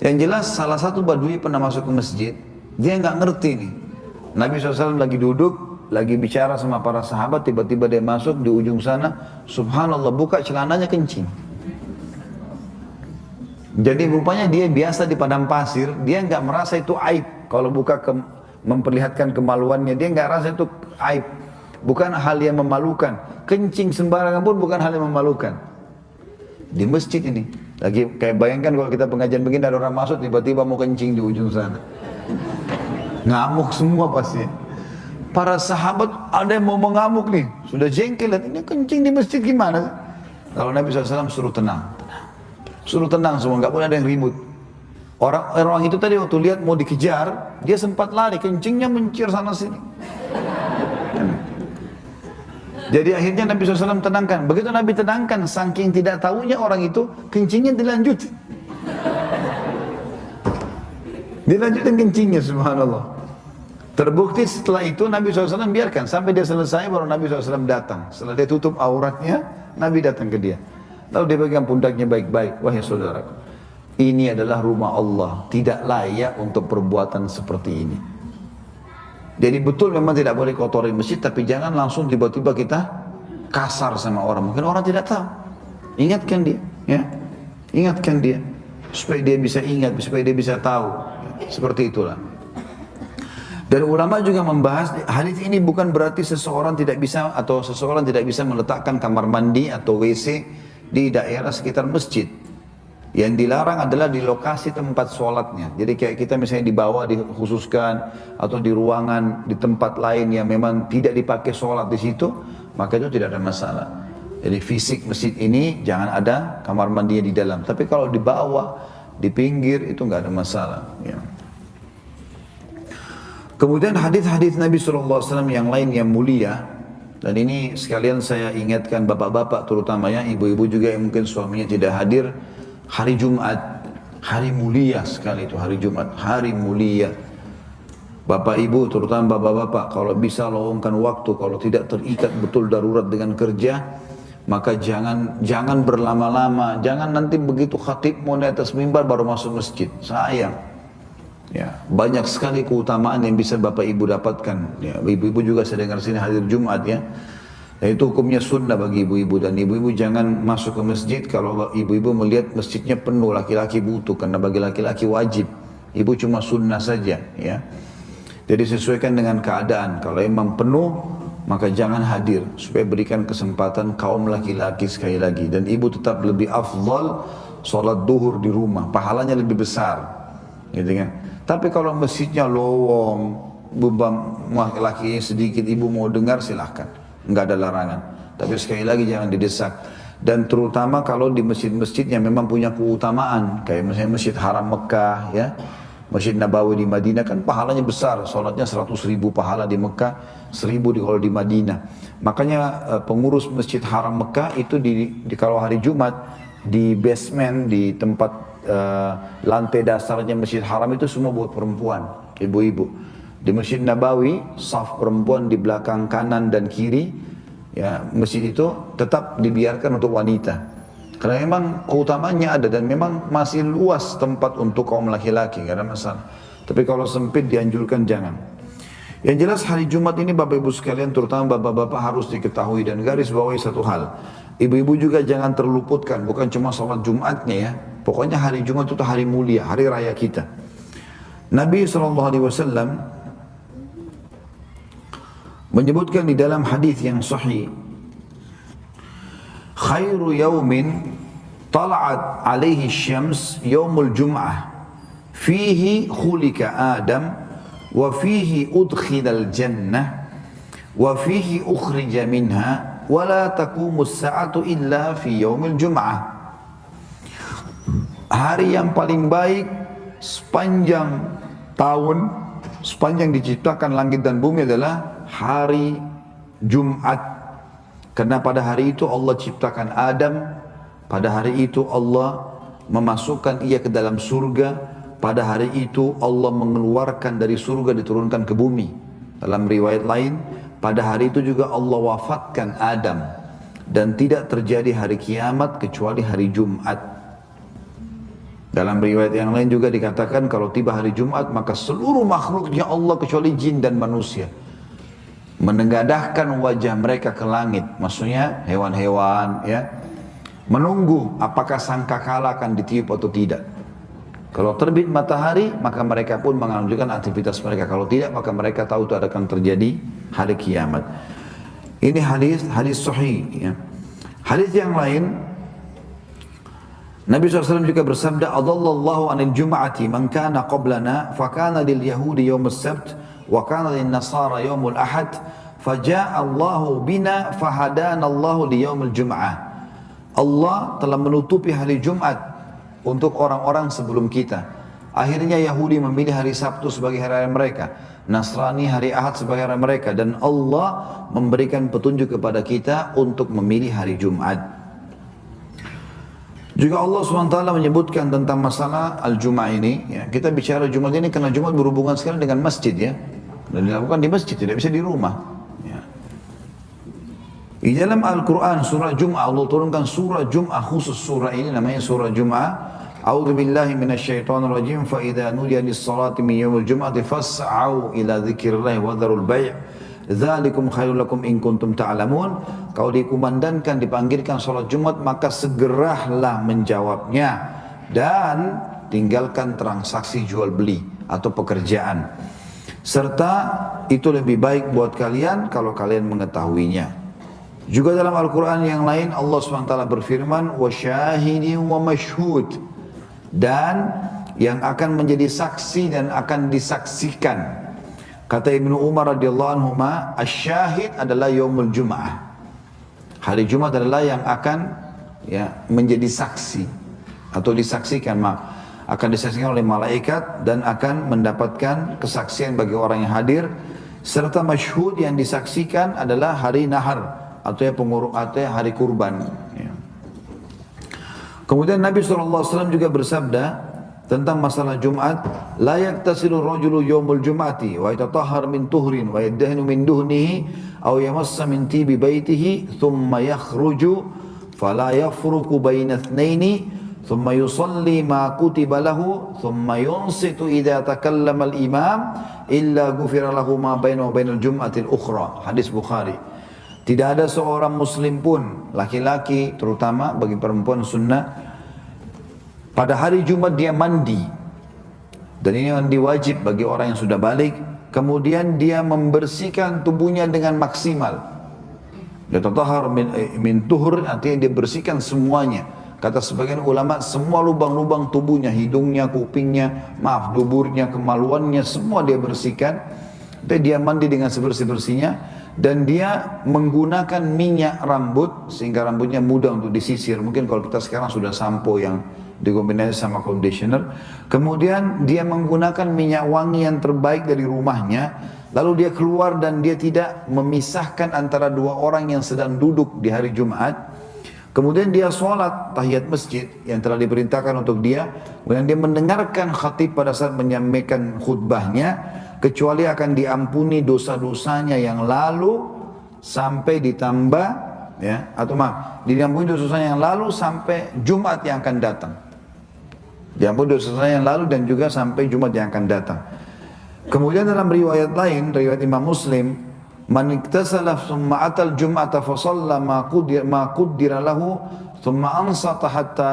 Yang jelas salah satu badui pernah masuk ke masjid, dia nggak ngerti nih. Nabi SAW lagi duduk, lagi bicara sama para sahabat, tiba-tiba dia masuk di ujung sana, subhanallah buka celananya kencing. Jadi rupanya dia biasa di padang pasir, dia nggak merasa itu aib. Kalau buka memperlihatkan kemaluannya, dia nggak rasa itu aib. Bukan hal yang memalukan. Kencing sembarangan pun bukan hal yang memalukan. Di masjid ini, lagi kayak bayangkan kalau kita pengajian begini ada orang masuk tiba-tiba mau kencing di ujung sana. Ngamuk semua pasti. Para sahabat ada yang mau mengamuk nih, sudah jengkel, ini kencing di masjid gimana? Kalau Nabi SAW suruh tenang. Suruh tenang semua, nggak boleh ada yang ribut. Orang itu tadi waktu lihat mau dikejar, dia sempat lari, kencingnya mencir sana sini. Jadi akhirnya Nabi SAW tenangkan. Begitu Nabi tenangkan, saking tidak tahunya orang itu, kencingnya dilanjut. Dilanjutin kencingnya, subhanallah. Terbukti setelah itu Nabi SAW biarkan. Sampai dia selesai, baru Nabi SAW datang. Setelah dia tutup auratnya, Nabi datang ke dia. Lalu dia pegang pundaknya baik-baik. Wahai saudaraku, ini adalah rumah Allah. Tidak layak untuk perbuatan seperti ini. Jadi betul memang tidak boleh kotori masjid, tapi jangan langsung tiba-tiba kita kasar sama orang. Mungkin orang tidak tahu. Ingatkan dia, ya. Ingatkan dia supaya dia bisa ingat, supaya dia bisa tahu. Seperti itulah. Dan ulama juga membahas hadis ini bukan berarti seseorang tidak bisa meletakkan kamar mandi atau WC di daerah sekitar masjid. Yang dilarang adalah di lokasi tempat sholatnya. Jadi kayak kita misalnya di bawah dikhususkan atau di ruangan di tempat lain yang memang tidak dipakai sholat di situ, maka itu tidak ada masalah. Jadi fisik masjid ini jangan ada kamar mandinya di dalam. Tapi kalau di bawah, di pinggir itu nggak ada masalah. Ya. Kemudian hadis-hadis Nabi SAW yang lain yang mulia, dan ini sekalian saya ingatkan bapak-bapak terutamanya, ibu-ibu juga yang mungkin suaminya tidak hadir. Hari Jumat, hari mulia sekali itu hari Jumat, hari mulia. Bapak ibu, terutama bapak-bapak, kalau bisa luangkan waktu, kalau tidak terikat betul darurat dengan kerja, maka jangan berlama-lama, jangan nanti begitu khatib mau di atas mimbar baru masuk masjid, sayang. Ya, banyak sekali keutamaan yang bisa bapak ibu dapatkan. Ya, ibu-ibu juga saya dengar sini hadir Jumat ya. Itu hukumnya sunnah bagi ibu-ibu, dan ibu-ibu jangan masuk ke masjid kalau ibu-ibu melihat masjidnya penuh, laki-laki butuh, karena bagi laki-laki wajib, ibu cuma sunnah saja ya. Jadi sesuaikan dengan keadaan, kalau emang penuh maka jangan hadir, supaya berikan kesempatan kaum laki-laki sekali lagi. Dan ibu tetap lebih afdal sholat duhur di rumah, pahalanya lebih besar gitu kan. Tapi kalau masjidnya lowong, beban laki-laki sedikit, ibu mau dengar silahkan, nggak ada larangan. Tapi sekali lagi jangan didesak. Dan terutama kalau di masjid-masjid yang memang punya keutamaan, kayak misalnya Masjid Haram Mekah ya, Masjid Nabawi di Madinah kan pahalanya besar, sholatnya 100.000 pahala di Mekah, 1.000 kalau di Madinah. Makanya pengurus Masjid Haram Mekah itu kalau hari Jumat di basement, di tempat lantai dasarnya Masjid Haram itu semua buat perempuan, ibu-ibu. Di Masjid Nabawi, saf perempuan di belakang kanan dan kiri, ya masjid itu tetap dibiarkan untuk wanita. Karena memang keutamaannya ada dan memang masih luas tempat untuk kaum laki-laki, gak ada masalah. Tapi kalau sempit dianjurkan jangan. Yang jelas hari Jumat ini Bapak Ibu sekalian, terutama Bapak-Bapak harus diketahui dan garis bawahi satu hal. Ibu-ibu juga jangan terluputkan, bukan cuma sholat Jumatnya ya. Pokoknya hari Jumat itu hari mulia, hari raya kita. Nabi SAW menyebutkan di dalam hadis yang sahih, khairu yaumin tala'at alaihi syams yaumul jum'ah fihi khulika Adam wa fihi udkhilal jannah wa fihi ukhrija minha wa la taqumus sa'atu illa fi yaumil jum'ah. Hari yang paling baik sepanjang tahun, sepanjang diciptakan langit dan bumi adalah hari Jumat. Karena pada hari itu Allah ciptakan Adam, pada hari itu Allah memasukkan ia ke dalam surga, pada hari itu Allah mengeluarkan dari surga diturunkan ke bumi. Dalam riwayat lain, pada hari itu juga Allah wafatkan Adam dan tidak terjadi hari kiamat kecuali hari Jumat. Dalam riwayat yang lain juga dikatakan kalau tiba hari Jumat maka seluruh makhluknya Allah kecuali jin dan manusia menengadahkan wajah mereka ke langit, maksudnya hewan-hewan ya, menunggu apakah sangkakala akan ditiup atau tidak. Kalau terbit matahari maka mereka pun mengajukan aktivitas mereka, kalau tidak maka mereka tahu itu akan terjadi hari kiamat. Ini hadis sahih ya. Hadis yang lain Nabi SAW juga bersabda, "Adallallahu anil jum'ati man kana qablana fa kana lil yahudi yawm as-sabt wa kana lin nasara yawm al-ahad faja'a Allahu bina fahadana Allahu li yawm al-jum'ah." Allah telah menutupi hari Jumat untuk orang-orang sebelum kita. Akhirnya Yahudi memilih hari Sabtu sebagai hari mereka, Nasrani hari Ahad sebagai hari mereka, dan Allah memberikan petunjuk kepada kita untuk memilih hari Jumat. Juga Allah SWT menyebutkan tentang masalah Al-Jum'ah ini ya. Kita bicara Jumat ini karena Jumat berhubungan sekali dengan masjid ya, dan dilakukan di masjid, tidak bisa di rumah ya. Di dalam Al-Quran surah Jum'ah Allah turunkan surah Jum'ah khusus, surah ini namanya surah Jum'ah. A'udzu billahi minasyaitonir rajim, fa idza nudiya lis-salati min yaumil jum'ati fas'au ila dzikrillahi wa dzarul bai'. Dzalikum khairul lakum in kuntum ta'lamun. Kalau dikumandangkan dipanggilkan salat Jumat maka segeralah menjawabnya dan tinggalkan transaksi jual beli atau pekerjaan. Serta itu lebih baik buat kalian kalau kalian mengetahuinya. Juga dalam Al-Quran yang lain Allah SWT berfirman, wa syahidin wa mashhud, dan yang akan menjadi saksi dan akan disaksikan. Kata Ibnu Umar radhiyallahu anhu, asy-syahid adalah yaumul Jum'ah. Hari Jumat adalah yang akan ya menjadi saksi atau disaksikan, akan disaksikan oleh malaikat dan akan mendapatkan kesaksian bagi orang yang hadir. Serta masyhud yang disaksikan adalah hari nahar atau hari kurban ya. Kemudian Nabi SAW juga bersabda tentang masalah Jumat, la yaktasilu rajulu yaumul jum'ati wa yatatahhar min tuhrin wa yaddahinu min duhnihi aw yamassa min tibi baitihi thumma yakhruju fala yafruqu baina ithnaini thumma yusalli ma kutiba lahu thumma yunsitu idza takallama al-imam illa ghufira lahu ma bainahu wa bainal jum'ati al-ukhra. Hadis Bukhari. Tidak ada seorang muslim pun, laki-laki terutama bagi perempuan sunnah, pada hari Jumat dia mandi, dan ini mandi wajib bagi orang yang sudah balik. Kemudian dia membersihkan tubuhnya dengan maksimal. Dia tatahhar min tuhur, artinya dia bersihkan semuanya. Kata sebagian ulama, semua lubang-lubang tubuhnya, hidungnya, kupingnya, duburnya, kemaluannya, semua dia bersihkan. Dan dia mandi dengan sebersih-bersihnya, dan dia menggunakan minyak rambut sehingga rambutnya mudah untuk disisir. Mungkin kalau kita sekarang sudah sampo yang dikombinasi sama conditioner. Kemudian dia menggunakan minyak wangi yang terbaik dari rumahnya. Lalu dia keluar dan dia tidak memisahkan antara dua orang yang sedang duduk di hari Jumat. Kemudian dia sholat tahiyat masjid yang telah diperintahkan untuk dia. Kemudian dia mendengarkan khatib pada saat menyampaikan khutbahnya, kecuali akan diampuni dosa-dosanya yang lalu sampai ditambah ya, atau diampuni dosa-dosanya yang lalu sampai Jumat yang akan datang. Diampuni dosa-dosanya yang lalu dan juga sampai Jumat yang akan datang. Kemudian dalam riwayat lain, riwayat Imam Muslim, man iktasala thumma atal jum'ata fa shalla ma qaddara lahu thumma ansata hatta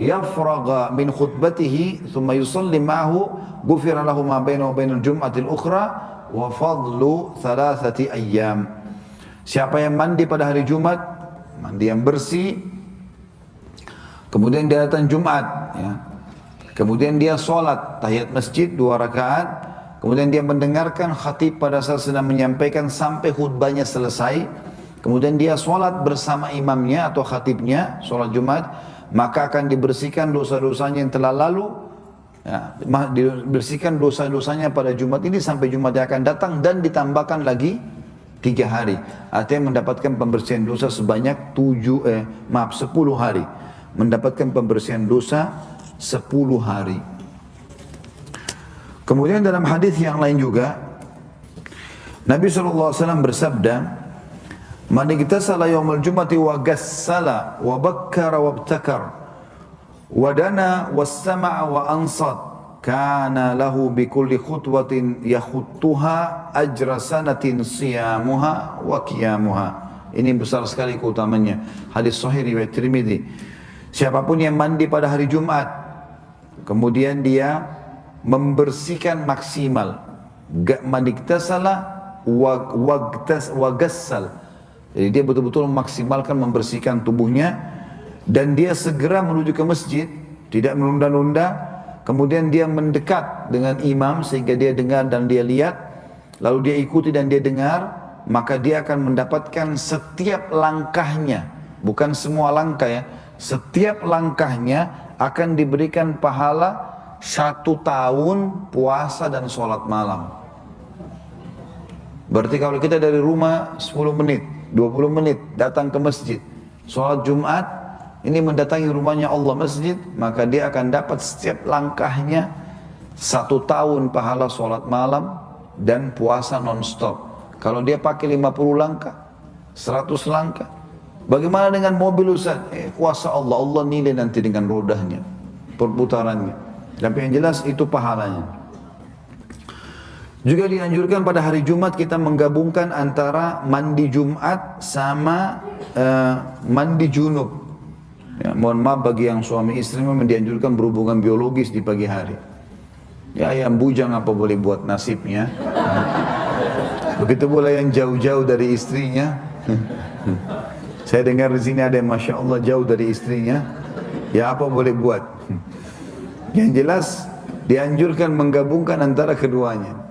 yafraga min khutbatihi thumma yusalli ma'ahu ghufira lahu ma bainahu wa bainal jum'atil ukhra wa fadlu 3 ayyam. Siapa yang mandi pada hari Jumat, mandi yang bersih, kemudian dia datang Jumat ya. Kemudian dia sholat tahiyat masjid 2 rakaat. Kemudian dia mendengarkan khatib pada saat sedang menyampaikan sampai khutbahnya selesai. Kemudian dia sholat bersama imamnya atau khatibnya, sholat Jumat. Maka akan dibersihkan dosa-dosanya yang telah lalu ya, dibersihkan dosa-dosanya pada Jumat ini sampai Jumat yang akan datang, dan ditambahkan lagi 3 hari. Artinya mendapatkan pembersihan dosa sebanyak 10 hari. Mendapatkan pembersihan dosa 10 hari. Kemudian dalam hadis yang lain juga Nabi SAW bersabda, "Man iktasala yawmal jum'ati wa gassala wa bakkara wa ibtakar wa dana wassama'a wa ansat kana lahu bikulli khutwatin yakhuttuha ajra sanatin siyamuha wa qiyamuha." Ini besar sekali keutamanya. Hadis sahih riwayat Tirmidzi. Siapapun yang mandi pada hari Jumat, kemudian dia membersihkan maksimal, mandi iktasala wagassal. Jadi dia betul-betul memaksimalkan membersihkan tubuhnya dan dia segera menuju ke masjid, tidak menunda-nunda. Kemudian dia mendekat dengan imam sehingga dia dengar dan dia lihat, lalu dia ikuti dan dia dengar, maka dia akan mendapatkan setiap langkahnya, bukan semua langkah ya, setiap langkahnya akan diberikan pahala 1 tahun puasa dan sholat malam. Berarti kalau kita dari rumah 10 menit, 20 menit datang ke masjid, sholat Jumat, ini mendatangi rumahnya Allah masjid, maka dia akan dapat setiap langkahnya 1 tahun pahala sholat malam dan puasa non-stop. Kalau dia pakai 50 langkah, 100 langkah. Bagaimana dengan mobil Ustaz? Kuasa Allah, Allah nilai nanti dengan rodanya, perputarannya. Tapi yang jelas itu pahalanya. Juga dianjurkan pada hari Jumat kita menggabungkan antara mandi Jumat sama mandi junub. Ya, mohon maaf bagi yang suami istri memang dianjurkan berhubungan biologis di pagi hari. Ya ayam bujang apa boleh buat nasibnya. Begitu pula yang jauh-jauh dari istrinya. Saya dengar di sini ada yang Masya Allah jauh dari istrinya. Ya apa boleh buat. Yang jelas dianjurkan menggabungkan antara keduanya.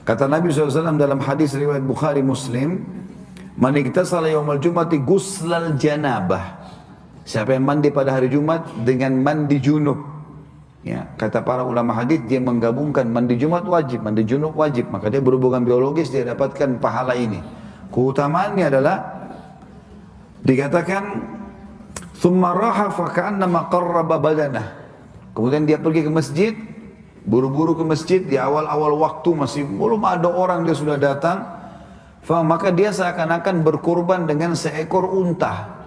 Kata Nabi SAW dalam hadis riwayat Bukhari Muslim, "Man iktasala yawmal jum'ati guslal janabah." Siapa yang mandi pada hari Jumat dengan mandi junub. Ya, kata para ulama hadis dia menggabungkan mandi Jumat wajib, mandi junub wajib, maka dia berhubungan biologis dia dapatkan pahala ini. Keutamaannya adalah dikatakan thumma raha fa ka'annama qarraba badanah. Kemudian dia pergi ke masjid, buru-buru ke masjid di awal-awal waktu masih belum ada orang dia sudah datang, maka dia seakan-akan berkurban dengan seekor unta.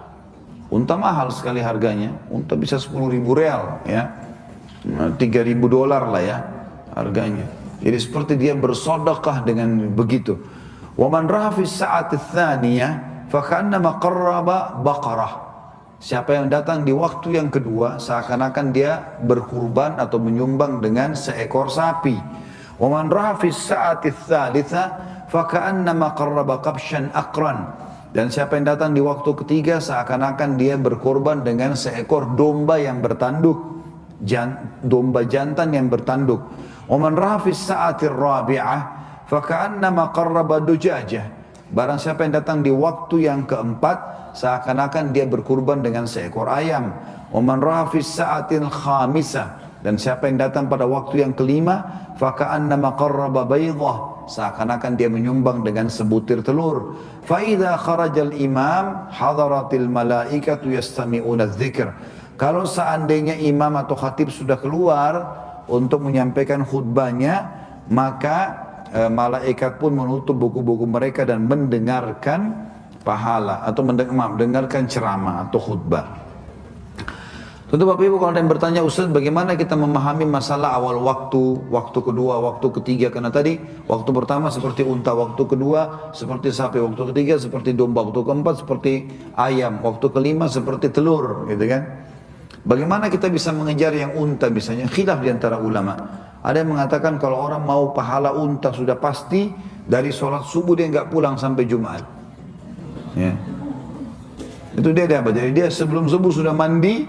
Unta mahal sekali harganya, unta bisa 10.000 real ya, 3.000 dolar lah ya harganya. Jadi seperti dia bersedekah dengan begitu. Wa man raha fi sa'ati tsaniyah fa ka'annama qarraba baqarah. Siapa yang datang di waktu yang kedua seakan-akan dia berkurban atau menyumbang dengan seekor sapi. Wa man raha fi sa'ati tsalitsa fa ka'annama qarraba qabshan aqran. Dan siapa yang datang di waktu ketiga seakan-akan dia berkorban dengan seekor domba yang bertanduk, domba jantan yang bertanduk. Wa man raha fi sa'ati rabi'ah fa ka'annama qarraba dujajah. Barang siapa yang datang di waktu yang keempat seakan-akan dia berkurban dengan seekor ayam. Wa man raha fi sa'atil khamisah, dan siapa yang datang pada waktu yang kelima fa ka'annama qarraba baydah, seakan-akan dia menyumbang dengan sebutir telur. Fa idza kharajal imam hadaratil malaikatu yastami'una dzikr. Kalau seandainya imam atau khatib sudah keluar untuk menyampaikan khutbahnya, maka malaikat pun menutup buku-buku mereka dan mendengarkan pahala atau mendengarkan ceramah atau khutbah. Tentu Bapak Ibu kalau ada yang bertanya, Ustaz bagaimana kita memahami masalah awal waktu, waktu kedua, waktu ketiga? Karena tadi waktu pertama seperti unta, waktu kedua seperti sapi, waktu ketiga seperti domba, waktu keempat seperti ayam, waktu kelima seperti telur, gitu kan? Bagaimana kita bisa mengejar yang unta misalnya? Khilaf di antara ulama. Ada yang mengatakan kalau orang mau pahala unta sudah pasti dari sholat subuh dia nggak pulang sampai Jumat. Ya. Itu dia dapat. Jadi dia sebelum subuh sudah mandi,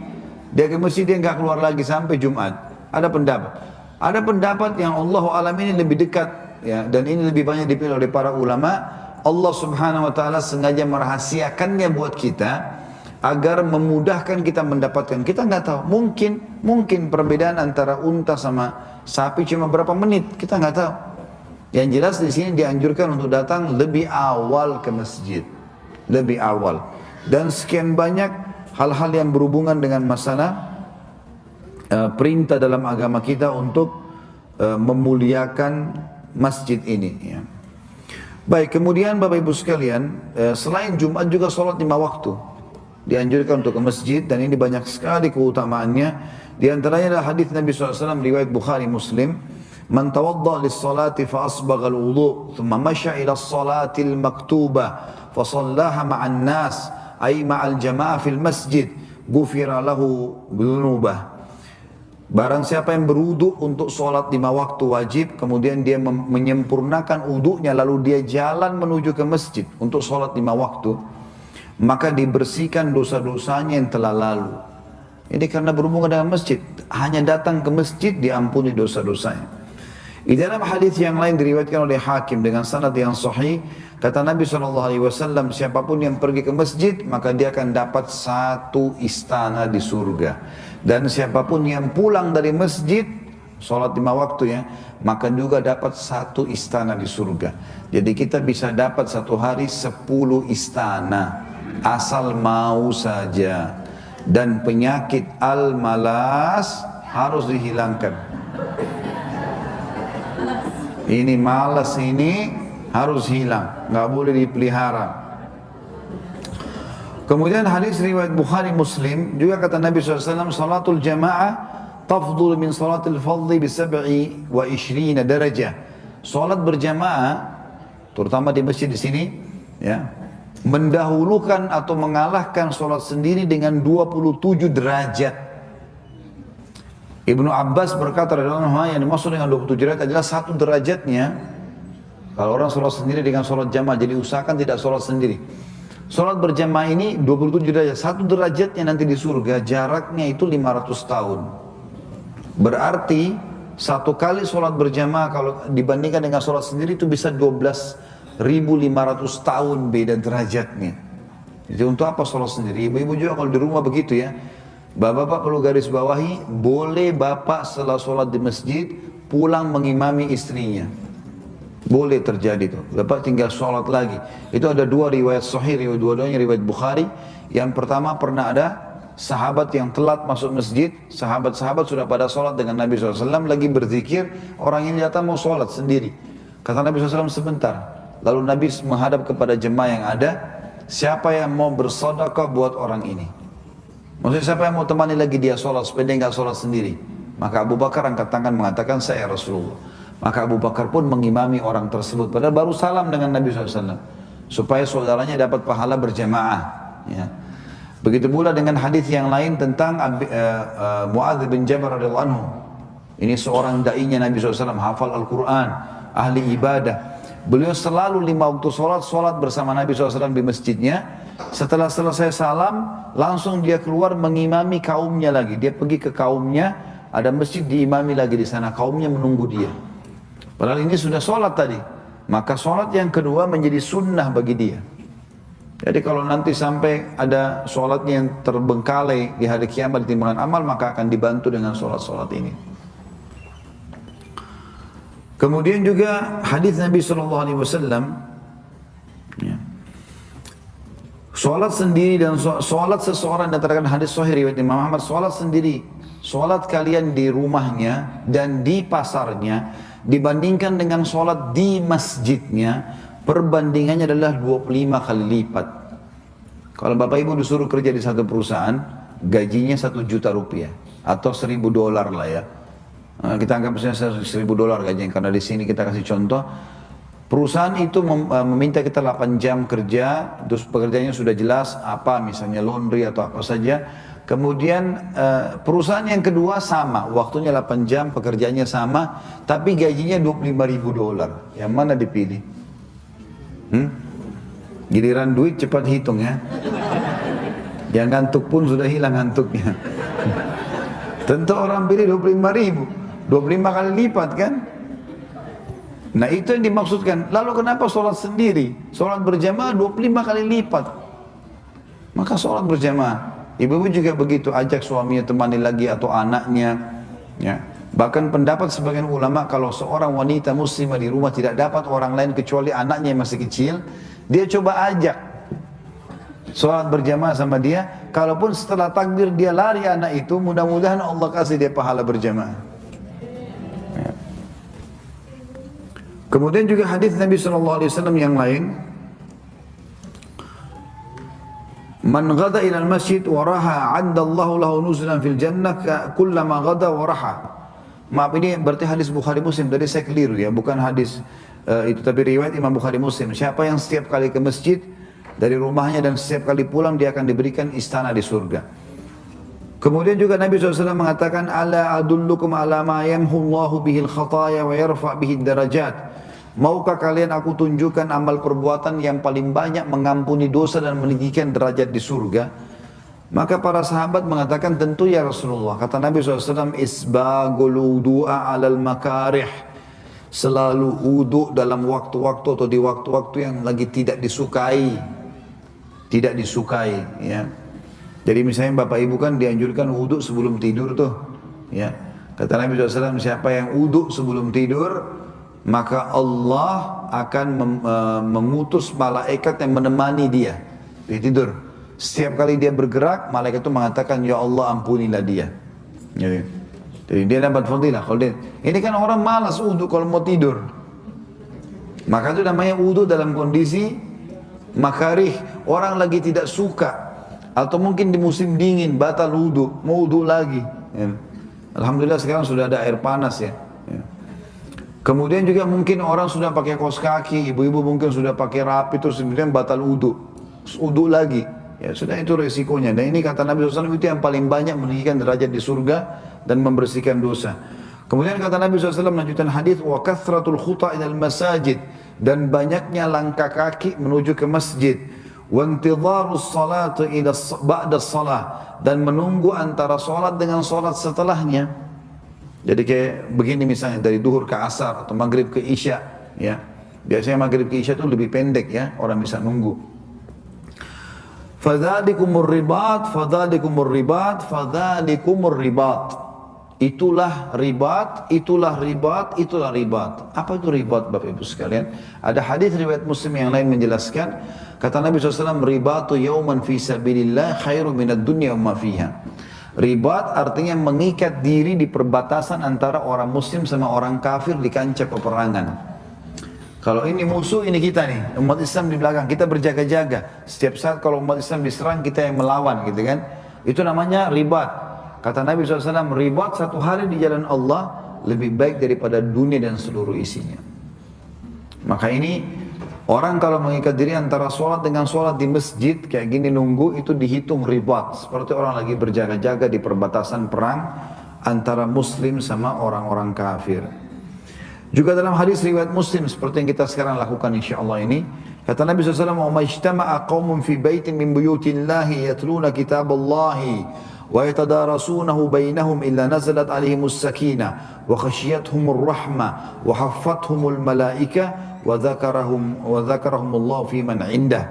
dia ke masjid dia nggak keluar lagi sampai Jumat. Ada pendapat. Ada pendapat yang Allahu alam ini lebih dekat ya, dan ini lebih banyak dipilih oleh para ulama. Allah Subhanahu wa taala sengaja merahasiakannya buat kita agar memudahkan kita mendapatkan. Kita nggak tahu. Mungkin perbedaan antara unta sama sapi cuma berapa menit, kita nggak tahu. Yang jelas di sini dianjurkan untuk datang lebih awal ke masjid. Lebih awal, dan sekian banyak hal-hal yang berhubungan dengan masalah perintah dalam agama kita untuk memuliakan masjid ini ya. Baik, kemudian Bapak Ibu sekalian, selain Jumat juga sholat 5 waktu. Dianjurkan untuk ke masjid dan ini banyak sekali keutamaannya. Di antaranya adalah hadis Nabi SAW riwayat Bukhari Muslim. Man tawadda lis-salati fa asbagha al-wudu, thumma masya ila as-salati al-maktubah fa shallaha ma'an nas ay ma'al jama'ah fil masjid, ghufira lahu dzunubah. Barang siapa yang berwudu untuk sholat 5 waktu wajib, kemudian dia menyempurnakan wudunya, lalu dia jalan menuju ke masjid untuk sholat 5 waktu, maka dibersihkan dosa-dosanya yang telah lalu. Ini karena berhubungan dengan masjid, hanya datang ke masjid diampuni dosa-dosanya. Di dalam hadis yang lain diriwayatkan oleh Hakim dengan sanad yang sahih, kata Nabi SAW, siapapun yang pergi ke masjid maka dia akan dapat 1 istana di surga. Dan siapapun yang pulang dari masjid, sholat 5 waktu ya, maka juga dapat 1 istana di surga. Jadi kita bisa dapat 1 hari 10 istana, asal mau saja. Dan penyakit al-malas harus dihilangkan. Ini malas ini harus hilang, nggak boleh dipelihara. Kemudian hadis riwayat Bukhari Muslim juga kata Nabi SAW, salatul jamaah tafdul min salatil fadli bi 27 darajah. Salat berjamaah, terutama di masjid di sini, ya, mendahulukan atau mengalahkan salat sendiri dengan 27 derajat. Ibnu Abbas berkata yang dimaksud dengan 27 derajat adalah 1 derajatnya. Kalau orang sholat sendiri dengan sholat jamaah, jadi usahakan tidak sholat sendiri. Sholat berjamaah ini 27 derajat, 1 derajatnya nanti di surga, jaraknya itu 500 tahun. Berarti 1 kali sholat berjamaah kalau dibandingkan dengan sholat sendiri itu bisa 12.500 tahun beda derajatnya. Jadi untuk apa sholat sendiri? Ibu-ibu juga kalau di rumah begitu ya. Bapak-bapak perlu garis bawahi, boleh bapak setelah sholat di masjid pulang mengimami istrinya. Boleh terjadi itu. Bapak tinggal sholat lagi. Itu ada 2 riwayat sahih, dua-duanya riwayat Bukhari. Yang pertama pernah ada sahabat yang telat masuk masjid. Sahabat-sahabat sudah pada sholat dengan Nabi SAW lagi berzikir. Orang ini datang mau sholat sendiri. Kata Nabi SAW sebentar. Lalu Nabi menghadap kepada jemaah yang ada. Siapa yang mau bersedekah buat orang ini? Maksudnya siapa yang mau temani lagi dia sholat supaya dia nggak sholat sendiri? Maka Abu Bakar angkat tangan mengatakan saya Rasulullah. Maka Abu Bakar pun mengimami orang tersebut. Padahal baru salam dengan Nabi SAW. Supaya saudaranya dapat pahala berjamaah. Ya. Begitu pula dengan hadis yang lain tentang Muadz bin Jabal radhiyallahu anhu. Ini seorang da'inya Nabi SAW, hafal Al-Quran, ahli ibadah. Beliau selalu 5 waktu sholat bersama Nabi SAW di masjidnya. Setelah selesai salam, langsung dia keluar mengimami kaumnya lagi. Dia pergi ke kaumnya, ada masjid diimami lagi di sana. Kaumnya menunggu dia. Padahal ini sudah sholat tadi. Maka sholat yang kedua menjadi sunnah bagi dia. Jadi kalau nanti sampai ada sholatnya yang terbengkalai di hari kiamat di timbangan amal, maka akan dibantu dengan sholat-sholat ini. Kemudian juga hadis Nabi SAW, ya, sholat sendiri dan sholat seseorang dikatakan hadis sahih riwayat Imam Ahmad, sholat sendiri, sholat kalian di rumahnya dan di pasarnya dibandingkan dengan sholat di masjidnya, perbandingannya adalah 25 kali lipat. Kalau Bapak Ibu disuruh kerja di satu perusahaan, gajinya 1 juta rupiah atau $1.000 lah ya. Kita anggap misalnya $1.000 gajinya, karena di sini kita kasih contoh. Perusahaan itu meminta kita 8 jam kerja, terus pekerjaannya sudah jelas, apa misalnya laundry atau apa saja. Kemudian perusahaan yang kedua sama, waktunya 8 jam, pekerjaannya sama, tapi gajinya $25.000. Yang mana dipilih? Giliran duit cepat hitung ya. Yang ngantuk pun sudah hilang ngantuknya. Tentu orang pilih 25.000. 25 kali lipat kan? Nah itu yang dimaksudkan. Lalu kenapa sholat sendiri? Sholat berjamaah 25 kali lipat. Maka sholat berjamaah. Ibu-ibu juga begitu, ajak suaminya temani lagi atau anaknya. Ya. Bahkan pendapat sebagian ulama, kalau seorang wanita muslimah di rumah tidak dapat orang lain kecuali anaknya yang masih kecil, dia coba ajak sholat berjamaah sama dia. Kalaupun setelah takbir dia lari anak itu, mudah-mudahan Allah kasih dia pahala berjamaah. Ya. Kemudian juga hadis Nabi SAW yang lain, man ghada ila al-masjid wa raha 'adda Allahu lahu nuzulan fil jannah kullama ghada wa raha. Maaf, ini berarti hadis Bukhari Muslim. Tadi saya keliru ya, bukan hadis itu, tapi riwayat Imam Bukhari Muslim. Siapa yang setiap kali ke masjid dari rumahnya dan setiap kali pulang dia akan diberikan istana di surga. Kemudian juga Nabi SAW mengatakan, ala adullukum ala ma yamhu Allahu bihil khataya wa yarfa' bihid darajat. Maukah kalian aku tunjukkan amal perbuatan yang paling banyak mengampuni dosa dan meninggikan derajat di surga? Maka para sahabat mengatakan, tentu ya Rasulullah. Kata Nabi SAW, isbagul wudu'a alal makarih. Selalu wudu dalam waktu-waktu atau di waktu-waktu yang lagi tidak disukai. Tidak disukai, ya. Jadi misalnya bapak ibu kan dianjurkan wudu sebelum tidur tuh, ya. Kata Nabi SAW, siapa yang wudu sebelum tidur, maka Allah akan mengutus malaikat yang menemani dia di tidur. Setiap kali dia bergerak, malaikat itu mengatakan, ya Allah ampunilah dia. Jadi dia dapat fadilah. Ini kan orang malas wudu kalau mau tidur. Maka itu namanya wudu dalam kondisi makarih. Orang lagi tidak suka. Atau mungkin di musim dingin, batal wudu, mau wudu lagi. Alhamdulillah sekarang sudah ada air panas ya. Kemudian juga mungkin orang sudah pakai kaos kaki, ibu-ibu mungkin sudah pakai rapi, terus kemudian batal wudu. Wudu lagi. Ya sudah, itu resikonya. Dan ini kata Nabi SAW itu yang paling banyak meninggikan derajat di surga dan membersihkan dosa. Kemudian kata Nabi SAW melanjutkan hadis, wa kathratul khuta ilal masajid, dan banyaknya langkah kaki menuju ke masjid, wa intidharus salat ila ba'da salah, dan menunggu antara salat dengan salat setelahnya. Jadi kayak begini misalnya, dari duhur ke asar atau maghrib ke isya, ya. Biasanya maghrib ke isya itu lebih pendek ya, orang bisa nunggu. Fadzalikumur ribat, fadzalikumur ribat, fadzalikumur ribat. Itulah ribat, itulah ribat, itulah ribat. Apa itu ribat Bapak Ibu sekalian? Ada hadis riwayat Muslim yang lain menjelaskan, kata Nabi SAW, ribatu yauman fi sabilillah khairu minad dunya wa ma fiha. Ribat artinya mengikat diri di perbatasan antara orang muslim sama orang kafir di kancah peperangan. Kalau ini musuh, ini kita nih, umat Islam di belakang, kita berjaga-jaga. Setiap saat kalau umat Islam diserang, kita yang melawan gitu kan. Itu namanya ribat. Kata Nabi SAW, ribat satu hari di jalan Allah lebih baik daripada dunia dan seluruh isinya. Maka ini, orang kalau mengikat diri antara sholat dengan sholat di masjid, kayak gini nunggu, itu dihitung ribat. Seperti orang lagi berjaga-jaga di perbatasan perang antara muslim sama orang-orang kafir. Juga dalam hadis riwayat Muslim seperti yang kita sekarang lakukan insyaallah ini, kata Nabi SAW, "Wa majtama'a qaumun fi baitin min buyutillahi yatluna kitaballahi wa yatadarasunahu bainahum illa nazalat 'alaihimus sakinah wa khashiyatuhumur rahmah wa haffathumul malaika wa dzakarahumullahu fi man 'indah."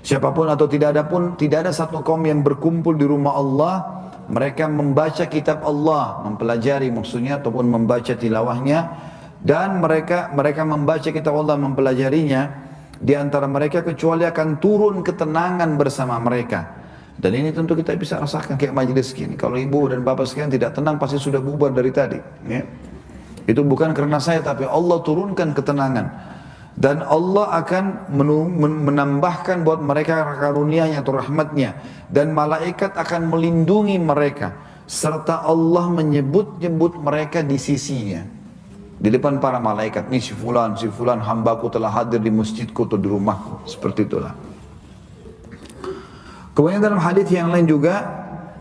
Siapapun atau tidak ada satu kaum yang berkumpul di rumah Allah, mereka membaca kitab Allah, mempelajari maksudnya ataupun membaca tilawahnya, dan mereka membaca kitab Allah, mempelajarinya, di antara mereka kecuali akan turun ketenangan bersama mereka. Dan ini tentu kita bisa rasakan kayak majelis gini. Kalau ibu dan bapak sekalian tidak tenang, pasti sudah bubar dari tadi, ya. Itu bukan karena saya, tapi Allah turunkan ketenangan. Dan Allah akan menambahkan buat mereka karunia-Nya atau rahmat-Nya, dan malaikat akan melindungi mereka, serta Allah menyebut-nyebut mereka di sisinya, di depan para malaikat. Ini si fulan hambaku telah hadir di masjidku atau di rumahku, seperti itulah. Kemudian dalam hadis yang lain juga,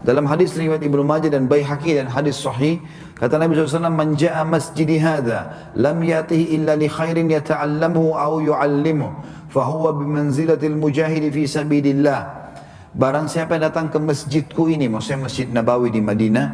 dalam hadis riwayat Ibnu Majah dan Baihaqi dan hadis sahih, kata Nabi SAW, "Man ja'a masjidi hadha lam yatihi illa li khairin yata'allamuhu aw yu'allimuhu fahuwa bimanzilatil mujahidi fi sabilillah." Barang siapa yang datang ke masjidku ini, maksudnya Masjid Nabawi di Madinah,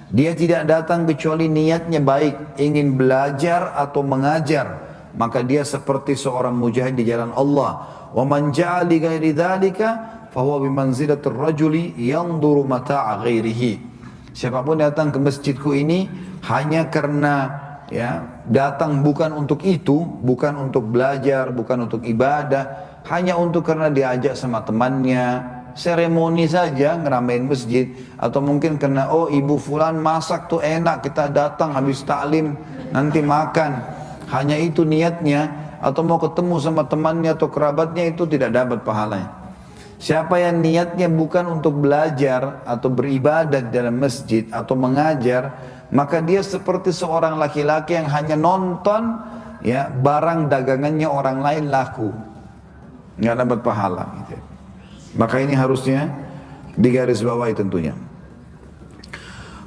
dia tidak datang kecuali niatnya baik, ingin belajar atau mengajar, maka dia seperti seorang mujahid di jalan Allah. Wa man ja'a li ghairi dzalika fahuwa bimanzilatir rajuli yanzuru mata'a ghairihi. Siapapun datang ke masjidku ini hanya karena ya datang bukan untuk itu, bukan untuk belajar, bukan untuk ibadah, hanya untuk karena diajak sama temannya, seremoni saja ngeramein masjid, atau mungkin karena oh ibu fulan masak tuh enak, kita datang habis taklim nanti makan. hanya itu niatnya, atau mau ketemu sama temannya atau kerabatnya, itu tidak dapat pahalanya. Siapa yang niatnya bukan untuk belajar atau beribadah dalam masjid atau mengajar, maka dia seperti seorang laki-laki yang hanya nonton ya barang dagangannya orang lain laku, nggak dapat pahala gitu. Maka ini harusnya digarisbawahi tentunya.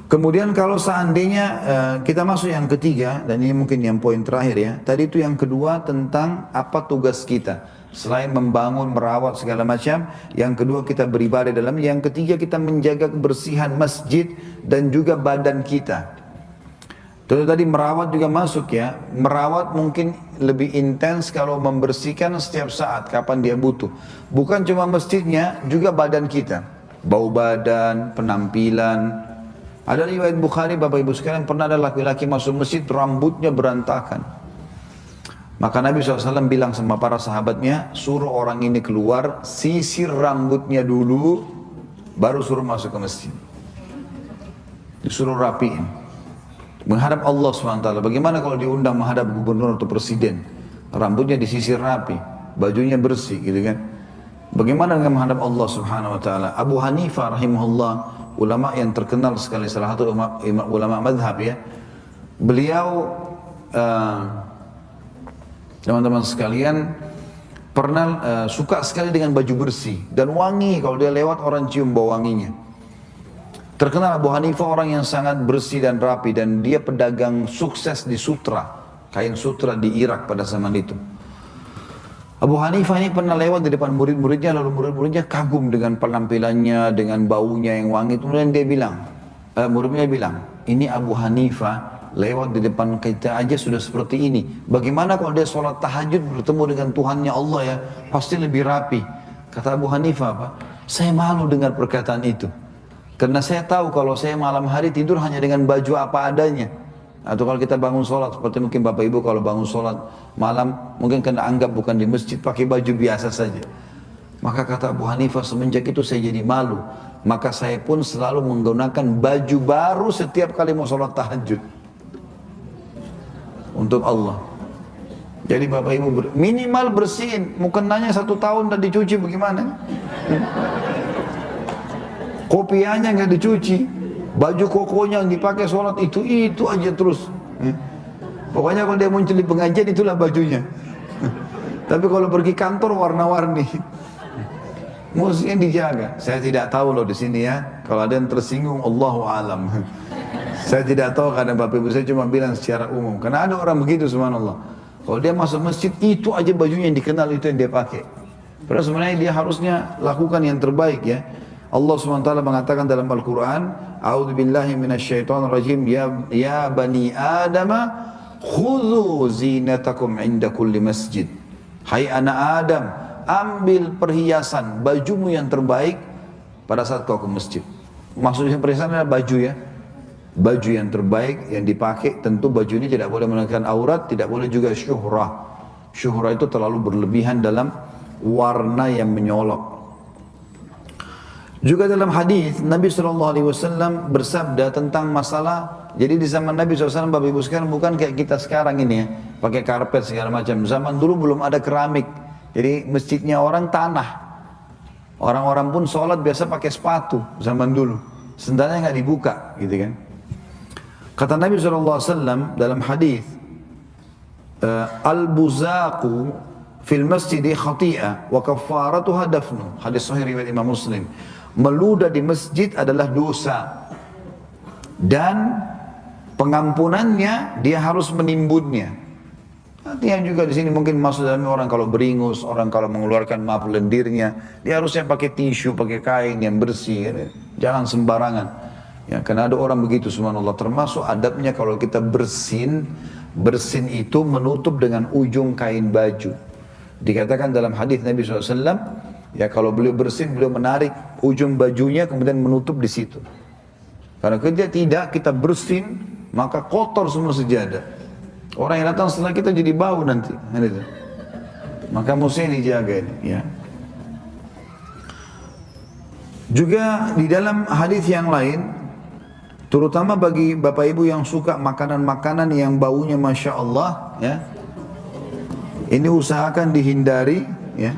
Kemudian kalau seandainya kita masuk yang ketiga, dan ini mungkin yang poin terakhir ya. Tadi itu yang kedua tentang apa tugas kita. Selain membangun, merawat segala macam, yang kedua kita beribadah dalam, yang ketiga kita menjaga kebersihan masjid dan juga badan kita. Tentu tadi merawat juga masuk ya. Merawat mungkin lebih intens kalau membersihkan setiap saat kapan dia butuh. Bukan cuma masjidnya, juga badan kita. Bau badan, penampilan. Ada riwayat Bukhari, Bapak Ibu sekalian, pernah ada laki-laki masuk masjid rambutnya berantakan. Maka Nabi SAW bilang sama para sahabatnya, suruh orang ini keluar, sisir rambutnya dulu, baru suruh masuk ke masjid. Disuruh rapiin. Menghadap Allah SWT. Bagaimana kalau diundang menghadap gubernur atau presiden? Rambutnya disisir rapi, bajunya bersih gitu kan. Bagaimana dengan menghadap Allah Subhanahu Wa Taala? Abu Hanifah rahimahullah, ulama yang terkenal sekali, salah satu ulama madhab ya. Beliau teman-teman sekalian pernah suka sekali dengan baju bersih dan wangi. Kalau dia lewat orang cium bau wanginya. Terkenal Abu Hanifah orang yang sangat bersih dan rapi, dan dia pedagang sukses di sutra, kain sutra di Irak pada zaman itu. Abu Hanifah ini pernah lewat di depan murid-muridnya, lalu murid-muridnya kagum dengan penampilannya, dengan baunya yang wangi. Kemudian dia bilang, muridnya bilang, ini Abu Hanifah lewat di depan kita aja sudah seperti ini. Bagaimana kalau dia sholat tahajud bertemu dengan Tuhannya Allah ya, pasti lebih rapi. Kata Abu Hanifah apa? Saya malu dengar perkataan itu. Karena saya tahu kalau saya malam hari tidur hanya dengan baju apa adanya. Atau kalau kita bangun sholat, seperti mungkin Bapak Ibu kalau bangun sholat malam, mungkin kena anggap bukan di masjid, pakai baju biasa saja. Maka kata Abu Hanifah, semenjak itu saya jadi malu. Maka saya pun selalu menggunakan baju baru setiap kali mau sholat tahajud. Untuk Allah. Jadi Bapak Ibu minimal bersihin. Mukenanya 1 tahun dan dicuci bagaimana? Kopiahnya nggak dicuci, baju kokonya yang dipakai sholat itu aja terus. Pokoknya kalau dia muncul di pengajian itulah bajunya. Tapi kalau pergi kantor warna-warni. Mestinya dijaga. Saya tidak tahu loh di sini ya. Kalau ada yang tersinggung, Allahu alam. Saya tidak tahu karena Bapak Ibu saya cuma bilang secara umum. Karena ada orang begitu subhanallah. Kalau dia masuk masjid itu aja bajunya yang dikenal, itu yang dia pakai. Padahal sebenarnya dia harusnya lakukan yang terbaik ya. Allah SWT mengatakan dalam Al-Quran, A'udzubillahi minasyaitonirrajim, ya bani Adam, khudhu zinatakum inda kulli masjid. Hai anak Adam, ambil perhiasan, bajumu yang terbaik pada saat kau ke masjid. Maksudnya perhiasan adalah baju ya. Baju yang terbaik yang dipakai, tentu baju ini tidak boleh menampilkan aurat, tidak boleh juga syuhrah. Syuhrah itu terlalu berlebihan dalam warna yang menyolok. Juga dalam hadis Nabi SAW bersabda tentang masalah, jadi di zaman Nabi SAW Bapak Ibu sekalian bukan kayak kita sekarang ini ya, pakai karpet segala macam. Zaman dulu belum ada keramik, jadi masjidnya orang tanah. Orang-orang pun sholat biasa pakai sepatu zaman dulu, sendalnya nggak dibuka, gitu kan. Kata Nabi SAW dalam hadis, al-buzaqu fil masjidi khati'ah wa kaffaratuha dafnu. Hadis sahih riwayat Imam Muslim. Meludah di masjid adalah dosa, dan pengampunannya dia harus menimbunnya. Artinya juga di sini mungkin maksud dalamnya orang kalau beringus, orang kalau mengeluarkan map lendirnya, dia harusnya pakai tisu, pakai kain yang bersih, ya. Jangan sembarangan. Ya, karena ada orang begitu subhanallah. Termasuk adabnya kalau kita bersin itu menutup dengan ujung kain baju. Dikatakan dalam hadis Nabi SAW, ya kalau beliau bersin, beliau menarik ujung bajunya kemudian menutup di situ. Karena kalau tidak kita bersin, maka kotor semua sejadah. Orang yang datang setelah kita jadi bau nanti. Maka mesti dijaga ini. Ya. Juga di dalam hadis yang lain, terutama bagi bapak ibu yang suka makanan-makanan yang baunya masya Allah, ya, Ini usahakan dihindari, ya.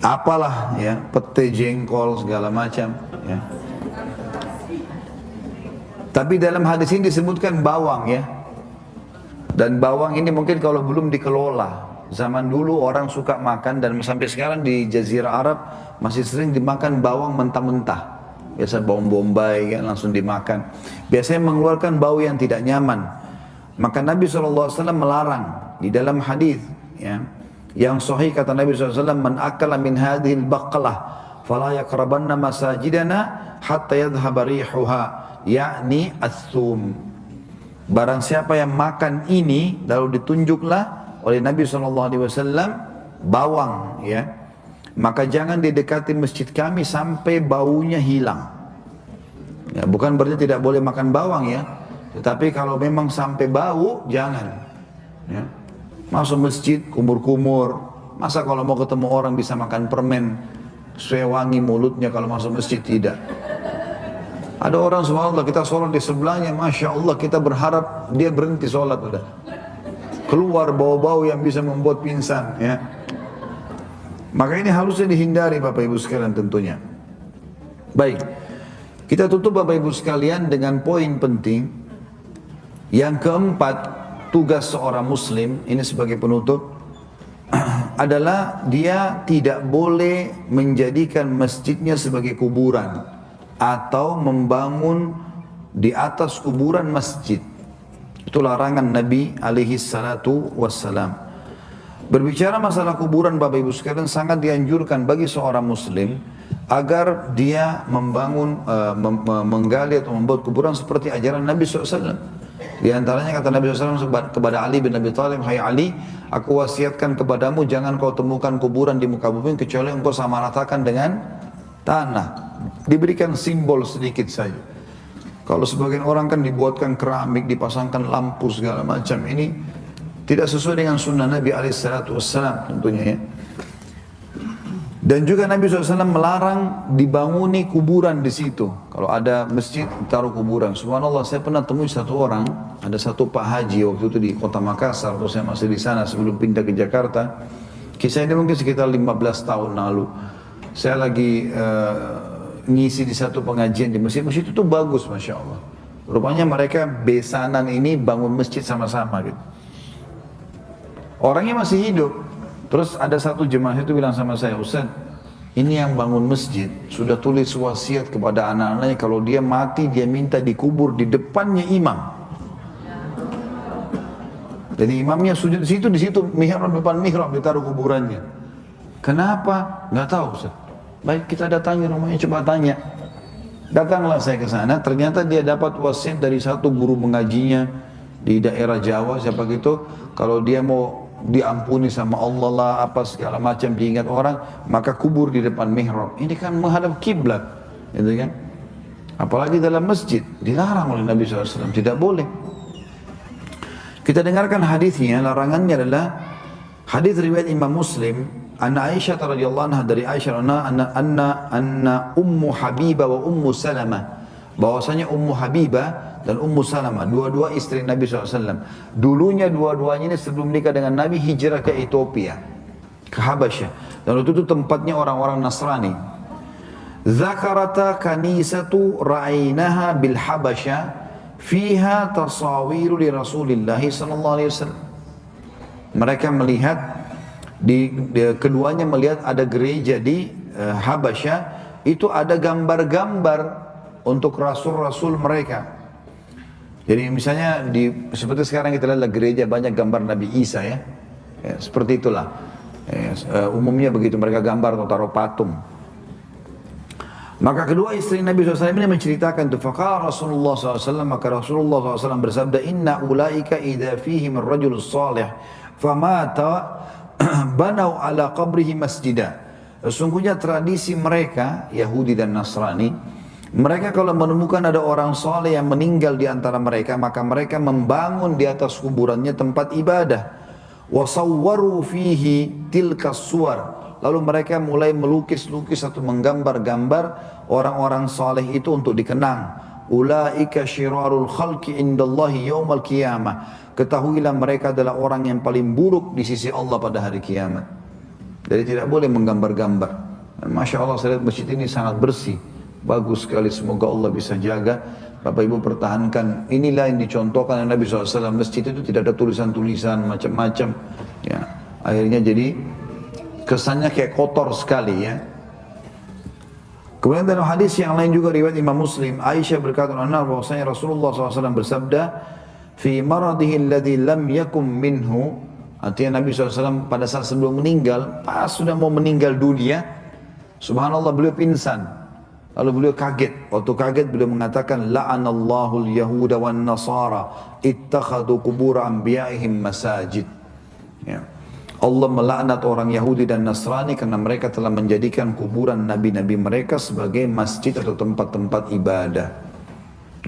Apalah, ya, pete, jengkol, segala macam, ya. Tapi dalam hadis ini disebutkan bawang, ya. Dan bawang ini mungkin kalau belum dikelola. Zaman dulu orang suka makan dan sampai sekarang di Jazirah Arab masih sering dimakan bawang mentah-mentah. Biasa bawang bombay kan langsung dimakan. Biasanya mengeluarkan bau yang tidak nyaman. Maka Nabi SAW melarang di dalam hadis, ya, yang sahih kata Nabi SAW, man akala min hadhil baqalah fala yaqrabanna masajidana hatta yadhhab rihuha, yakni as-sum. Barang siapa yang makan ini, lalu ditunjuklah oleh Nabi SAW bawang, ya, maka jangan didekati masjid kami sampai baunya hilang. Ya, bukan berarti tidak boleh makan bawang, ya, tetapi kalau memang sampai bau jangan, ya. Masuk masjid kumur-kumur, masa kalau mau ketemu orang bisa makan permen supaya wangi mulutnya kalau masuk masjid? Tidak. Ada orang subhanallah kita sholat di sebelahnya, masya Allah kita berharap dia berhenti sholat, udah keluar bau-bau yang bisa membuat pingsan, ya. Maka ini harusnya dihindari Bapak Ibu sekalian tentunya. Baik, kita tutup Bapak Ibu sekalian dengan poin penting. Yang keempat, tugas seorang muslim, ini sebagai penutup, adalah dia tidak boleh menjadikan masjidnya sebagai kuburan atau membangun di atas kuburan masjid. Itu larangan Nabi alaihi salatu wassalam. Berbicara masalah kuburan Bapak Ibu sekalian, sangat dianjurkan bagi seorang muslim agar dia membangun, menggali atau membuat kuburan seperti ajaran Nabi SAW. Di antaranya kata Nabi SAW kepada Ali bin Abi Thalib, hai Ali, aku wasiatkan kepadamu jangan kau temukan kuburan di muka bumi kecuali engkau sama ratakan dengan tanah. Diberikan simbol sedikit saja. Kalau sebagian orang kan dibuatkan keramik, dipasangkan lampu segala macam, ini tidak sesuai dengan sunnah Nabi SAW tentunya, ya. Dan juga Nabi SAW melarang dibanguni kuburan di situ. Kalau ada masjid, taruh kuburan. Subhanallah, saya pernah temui satu orang, ada satu Pak Haji waktu itu di kota Makassar, waktu saya masih di sana sebelum pindah ke Jakarta. Kisah ini mungkin sekitar 15 tahun lalu. Saya lagi ngisi di satu pengajian di masjid. Masjid itu bagus, masya Allah. Rupanya mereka besanan ini bangun masjid sama-sama, gitu. Orangnya masih hidup. Terus ada satu jemaah itu bilang sama saya, Ustaz, ini yang bangun masjid sudah tulis wasiat kepada anak-anaknya kalau dia mati dia minta dikubur di depannya imam. Jadi imamnya sujud di situ mihrab, depan mihrab ditaruh kuburannya. Kenapa? Nggak tahu, Ustaz. Baik, kita datangi rumahnya, coba tanya. Datanglah saya ke sana, ternyata dia dapat wasiat dari satu guru mengajinya di daerah Jawa, siapa gitu, kalau dia mau diampuni sama Allah lah, apa segala macam diingat orang, maka kubur di depan mihrab. Ini kan menghadap kiblat, gitu kan? Apalagi dalam masjid, dilarang oleh Nabi SAW, tidak boleh. Kita dengarkan hadisnya, larangannya adalah hadis riwayat Imam Muslim, anna Aisyah radhiyallahu anha, dari Aisyah anna Ummu Habibah wa Ummu Salamah, bahwasanya Ummu Habibah dan Ummu Salamah, dua-dua istri Nabi SAW. Dulunya dua-duanya ini sebelum nikah dengan Nabi hijrah ke Ethiopia, ke Habasyah. Dan itu tempatnya orang-orang Nasrani. Zakarata kanisatu ra'ainaha bil Habasyah fiha tasawiru li Rasulillah sallallahu alaihi wasallam. Mereka melihat keduanya melihat ada gereja di Habasyah, itu ada gambar-gambar untuk rasul-rasul mereka. Jadi misalnya seperti sekarang kita lihat gereja banyak gambar Nabi Isa, ya, seperti itulah. Umumnya begitu, mereka gambar atau taruh patung. Maka kedua istri Nabi SAW ini menceritakan itu. Faqala Rasulullah SAW, maka Rasulullah SAW bersabda, Inna ulaika idha fihim ar-rajul salih famata banau ala qabrihi masjidah. Sesungguhnya tradisi mereka Yahudi dan Nasrani, mereka kalau menemukan ada orang soleh yang meninggal di antara mereka, maka mereka membangun di atas kuburannya tempat ibadah. Wasawwaru fihi tilkas suwar. Lalu mereka mulai melukis-lukis atau menggambar-gambar orang-orang soleh itu untuk dikenang. ulaika syirarul khalqi indallahi yaumal qiyamah. Ketahuilah mereka adalah orang yang paling buruk di sisi Allah pada hari kiamat. Jadi tidak boleh menggambar-gambar. Masya Allah, saya lihat masjid ini sangat bersih, bagus sekali. Semoga Allah bisa jaga. Bapak Ibu pertahankan. Inilah yang dicontohkan oleh Nabi SAW. Masjid itu tidak ada tulisan-tulisan macam-macam. Ya, akhirnya jadi kesannya kayak kotor sekali ya. Kemudian dalam hadis yang lain juga riwayat Imam Muslim, Aisyah berkata bahwasanya Rasulullah SAW bersabda, fi maradihi alladhi lam yakum minhu. Artinya Nabi SAW pada saat sebelum meninggal, pas sudah mau meninggal dunia, subhanallah beliau pingsan. Lalu beliau kaget. Waktu kaget beliau mengatakan, la'anallahu al-yahuda wan nasara ittakhadu kubur anbiya'ihim masajid. Ya. Allah melaknat orang Yahudi dan Nasrani karena mereka telah menjadikan kuburan nabi-nabi mereka sebagai masjid atau tempat-tempat ibadah.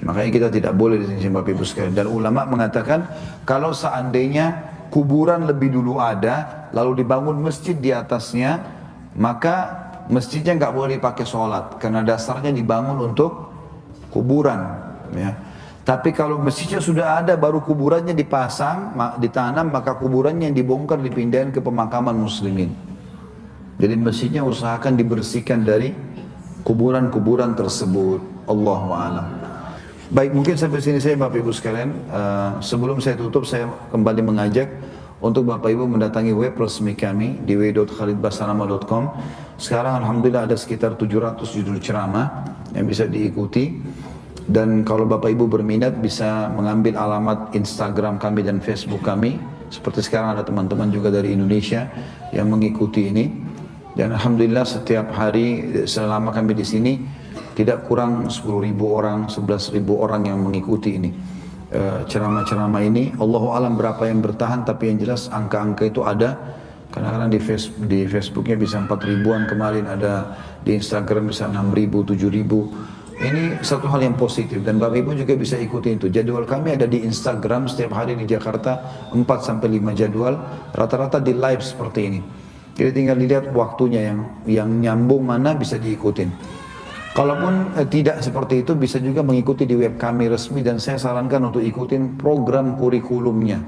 Makanya kita tidak boleh di sini Bapak Ibu sekalian. Dan ulama mengatakan kalau seandainya kuburan lebih dulu ada, lalu dibangun masjid di atasnya, maka masjidnya nggak boleh dipakai sholat karena dasarnya dibangun untuk kuburan. Ya. Tapi kalau masjidnya sudah ada, baru kuburannya dipasang, ditanam, maka kuburannya yang dibongkar dipindahkan ke pemakaman muslimin. Jadi masjidnya usahakan dibersihkan dari kuburan-kuburan tersebut. Allahu a'lam. Baik, mungkin sampai sini saya Bapak Ibu sekalian. Sebelum saya tutup, saya kembali mengajak untuk Bapak Ibu mendatangi web resmi kami di www.khalidbasarama.com. Sekarang Alhamdulillah ada sekitar 700 judul ceramah yang bisa diikuti. Dan kalau Bapak Ibu berminat bisa mengambil alamat Instagram kami dan Facebook kami. Seperti sekarang ada teman-teman juga dari Indonesia yang mengikuti ini. Dan Alhamdulillah setiap hari selama kami di sini tidak kurang 10.000 orang, 11.000 orang yang mengikuti ini ceramah-ceramah ini. Allahu alam berapa yang bertahan, tapi yang jelas angka-angka itu ada. Kadang-kadang di Facebooknya bisa 4.000-an kemarin, ada di Instagram bisa 6.000, 7.000. Ini satu hal yang positif dan Bapak Ibu juga bisa ikuti itu. Jadwal kami ada di Instagram setiap hari di Jakarta 4-5 jadwal, rata-rata di live seperti ini. Jadi tinggal dilihat waktunya yang nyambung mana bisa diikutin. Kalaupun tidak seperti itu bisa juga mengikuti di web kami resmi dan saya sarankan untuk ikutin program kurikulumnya.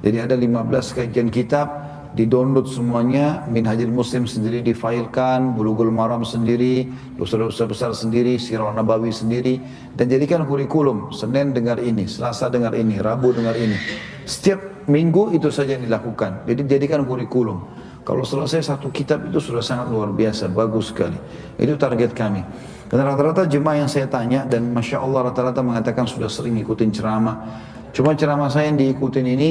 Jadi ada 15 kajian kitab, di-download semuanya, Minhajul Muslim sendiri difailkan, Bulughul Maram sendiri, dosa-dosa besar sendiri, Sirah Nabawi sendiri, dan jadikan kurikulum. Senin dengar ini, Selasa dengar ini, Rabu dengar ini. Setiap minggu itu saja yang dilakukan. Jadi jadikan kurikulum. Kalau selesai satu kitab itu sudah sangat luar biasa, bagus sekali. Itu target kami. Dan rata-rata jemaah yang saya tanya, dan Masya Allah rata-rata mengatakan sudah sering ikutin ceramah. Cuma ceramah saya yang diikutin ini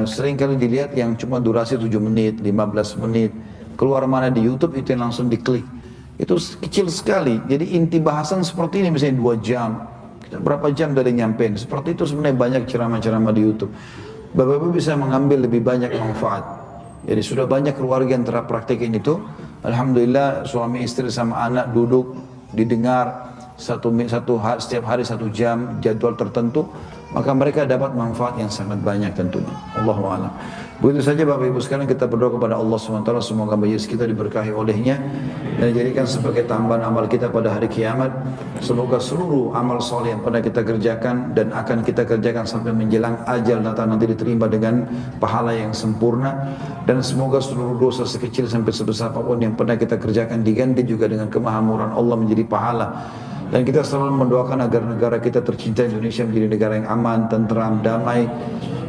sering kali dilihat yang cuma durasi 7 menit, 15 menit. Keluar mana di YouTube itu yang langsung diklik. Itu kecil sekali. Jadi inti bahasan seperti ini misalnya 2 jam. Kita berapa jam dari nyampein. Seperti itu sebenarnya banyak ceramah-ceramah di YouTube. Bapak-bapak bisa mengambil lebih banyak manfaat. Jadi sudah banyak keluarga yang telah praktekin itu. Alhamdulillah suami istri sama anak duduk, didengar setiap hari 1 jam jadwal tertentu, maka mereka dapat manfaat yang sangat banyak tentunya. Allahu a'lam. Begitu saja Bapak Ibu sekalian, kita berdoa kepada Allah SWT semoga majelis kita diberkahi olehnya dan dijadikan sebagai tambahan amal kita pada hari kiamat. Semoga seluruh amal soleh yang pernah kita kerjakan dan akan kita kerjakan sampai menjelang ajal datang nanti diterima dengan pahala yang sempurna, dan semoga seluruh dosa sekecil sampai sebesar apapun yang pernah kita kerjakan diganti juga dengan kemahamuran Allah menjadi pahala. Dan kita selalu mendoakan agar negara kita tercinta Indonesia menjadi negara yang aman, tentram, damai.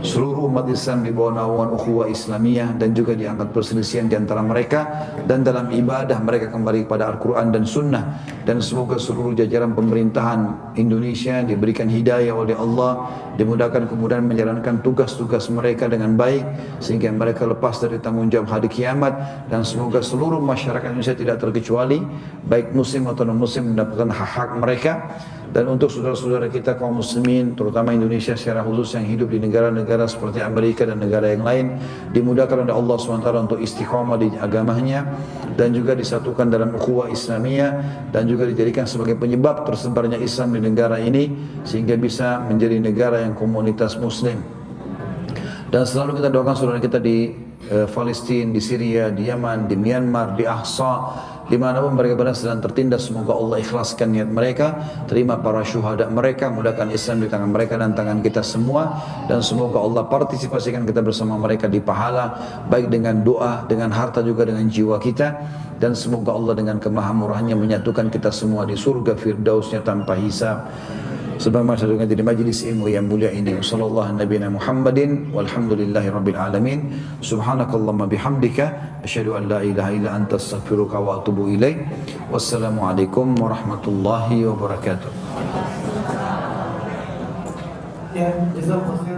Seluruh umat Islam di bawah naungan ukhuwah Islamiyah dan juga diangkat perselisihan di antara mereka, dan dalam ibadah mereka kembali kepada Al-Quran dan Sunnah. Dan semoga seluruh jajaran pemerintahan Indonesia diberikan hidayah oleh Allah, dimudahkan kemudian menjalankan tugas-tugas mereka dengan baik sehingga mereka lepas dari tanggung jawab hari kiamat. Dan semoga seluruh masyarakat Indonesia tidak terkecuali baik muslim atau non muslim mendapatkan hak-hak mereka. Dan untuk saudara-saudara kita kaum muslimin terutama Indonesia secara khusus yang hidup di negara-negara seperti Amerika dan negara yang lain, dimudahkan oleh Allah SWT untuk istiqamah di agamanya dan juga disatukan dalam ukhuwah Islamiyah dan juga dijadikan sebagai penyebab tersebarnya Islam di negara ini sehingga bisa menjadi negara yang komunitas muslim. Dan selalu kita doakan saudara kita di Palestina, di Syria, di Yaman, di Myanmar, di Ahsa, dimanapun mereka berada sedang tertindas, semoga Allah ikhlaskan niat mereka, terima para syuhada mereka, mudahkan Islam di tangan mereka dan tangan kita semua, dan semoga Allah partisipasikan kita bersama mereka di pahala, baik dengan doa, dengan harta juga dengan jiwa kita, dan semoga Allah dengan kemahamurahannya menyatukan kita semua di surga firdausnya tanpa hisab. Sebagaimana saya dengar di majlis ilmu yang mulia ini. Sallallahu nabiyana Muhammadin walhamdulillahi rabbil alamin. Subhanakallahumma bihamdika asyhadu an la ilaha illa anta astaghfiruka wa atubu ilaik. Wassalamualaikum warahmatullahi wabarakatuh. Ya, jazakallahu khairan.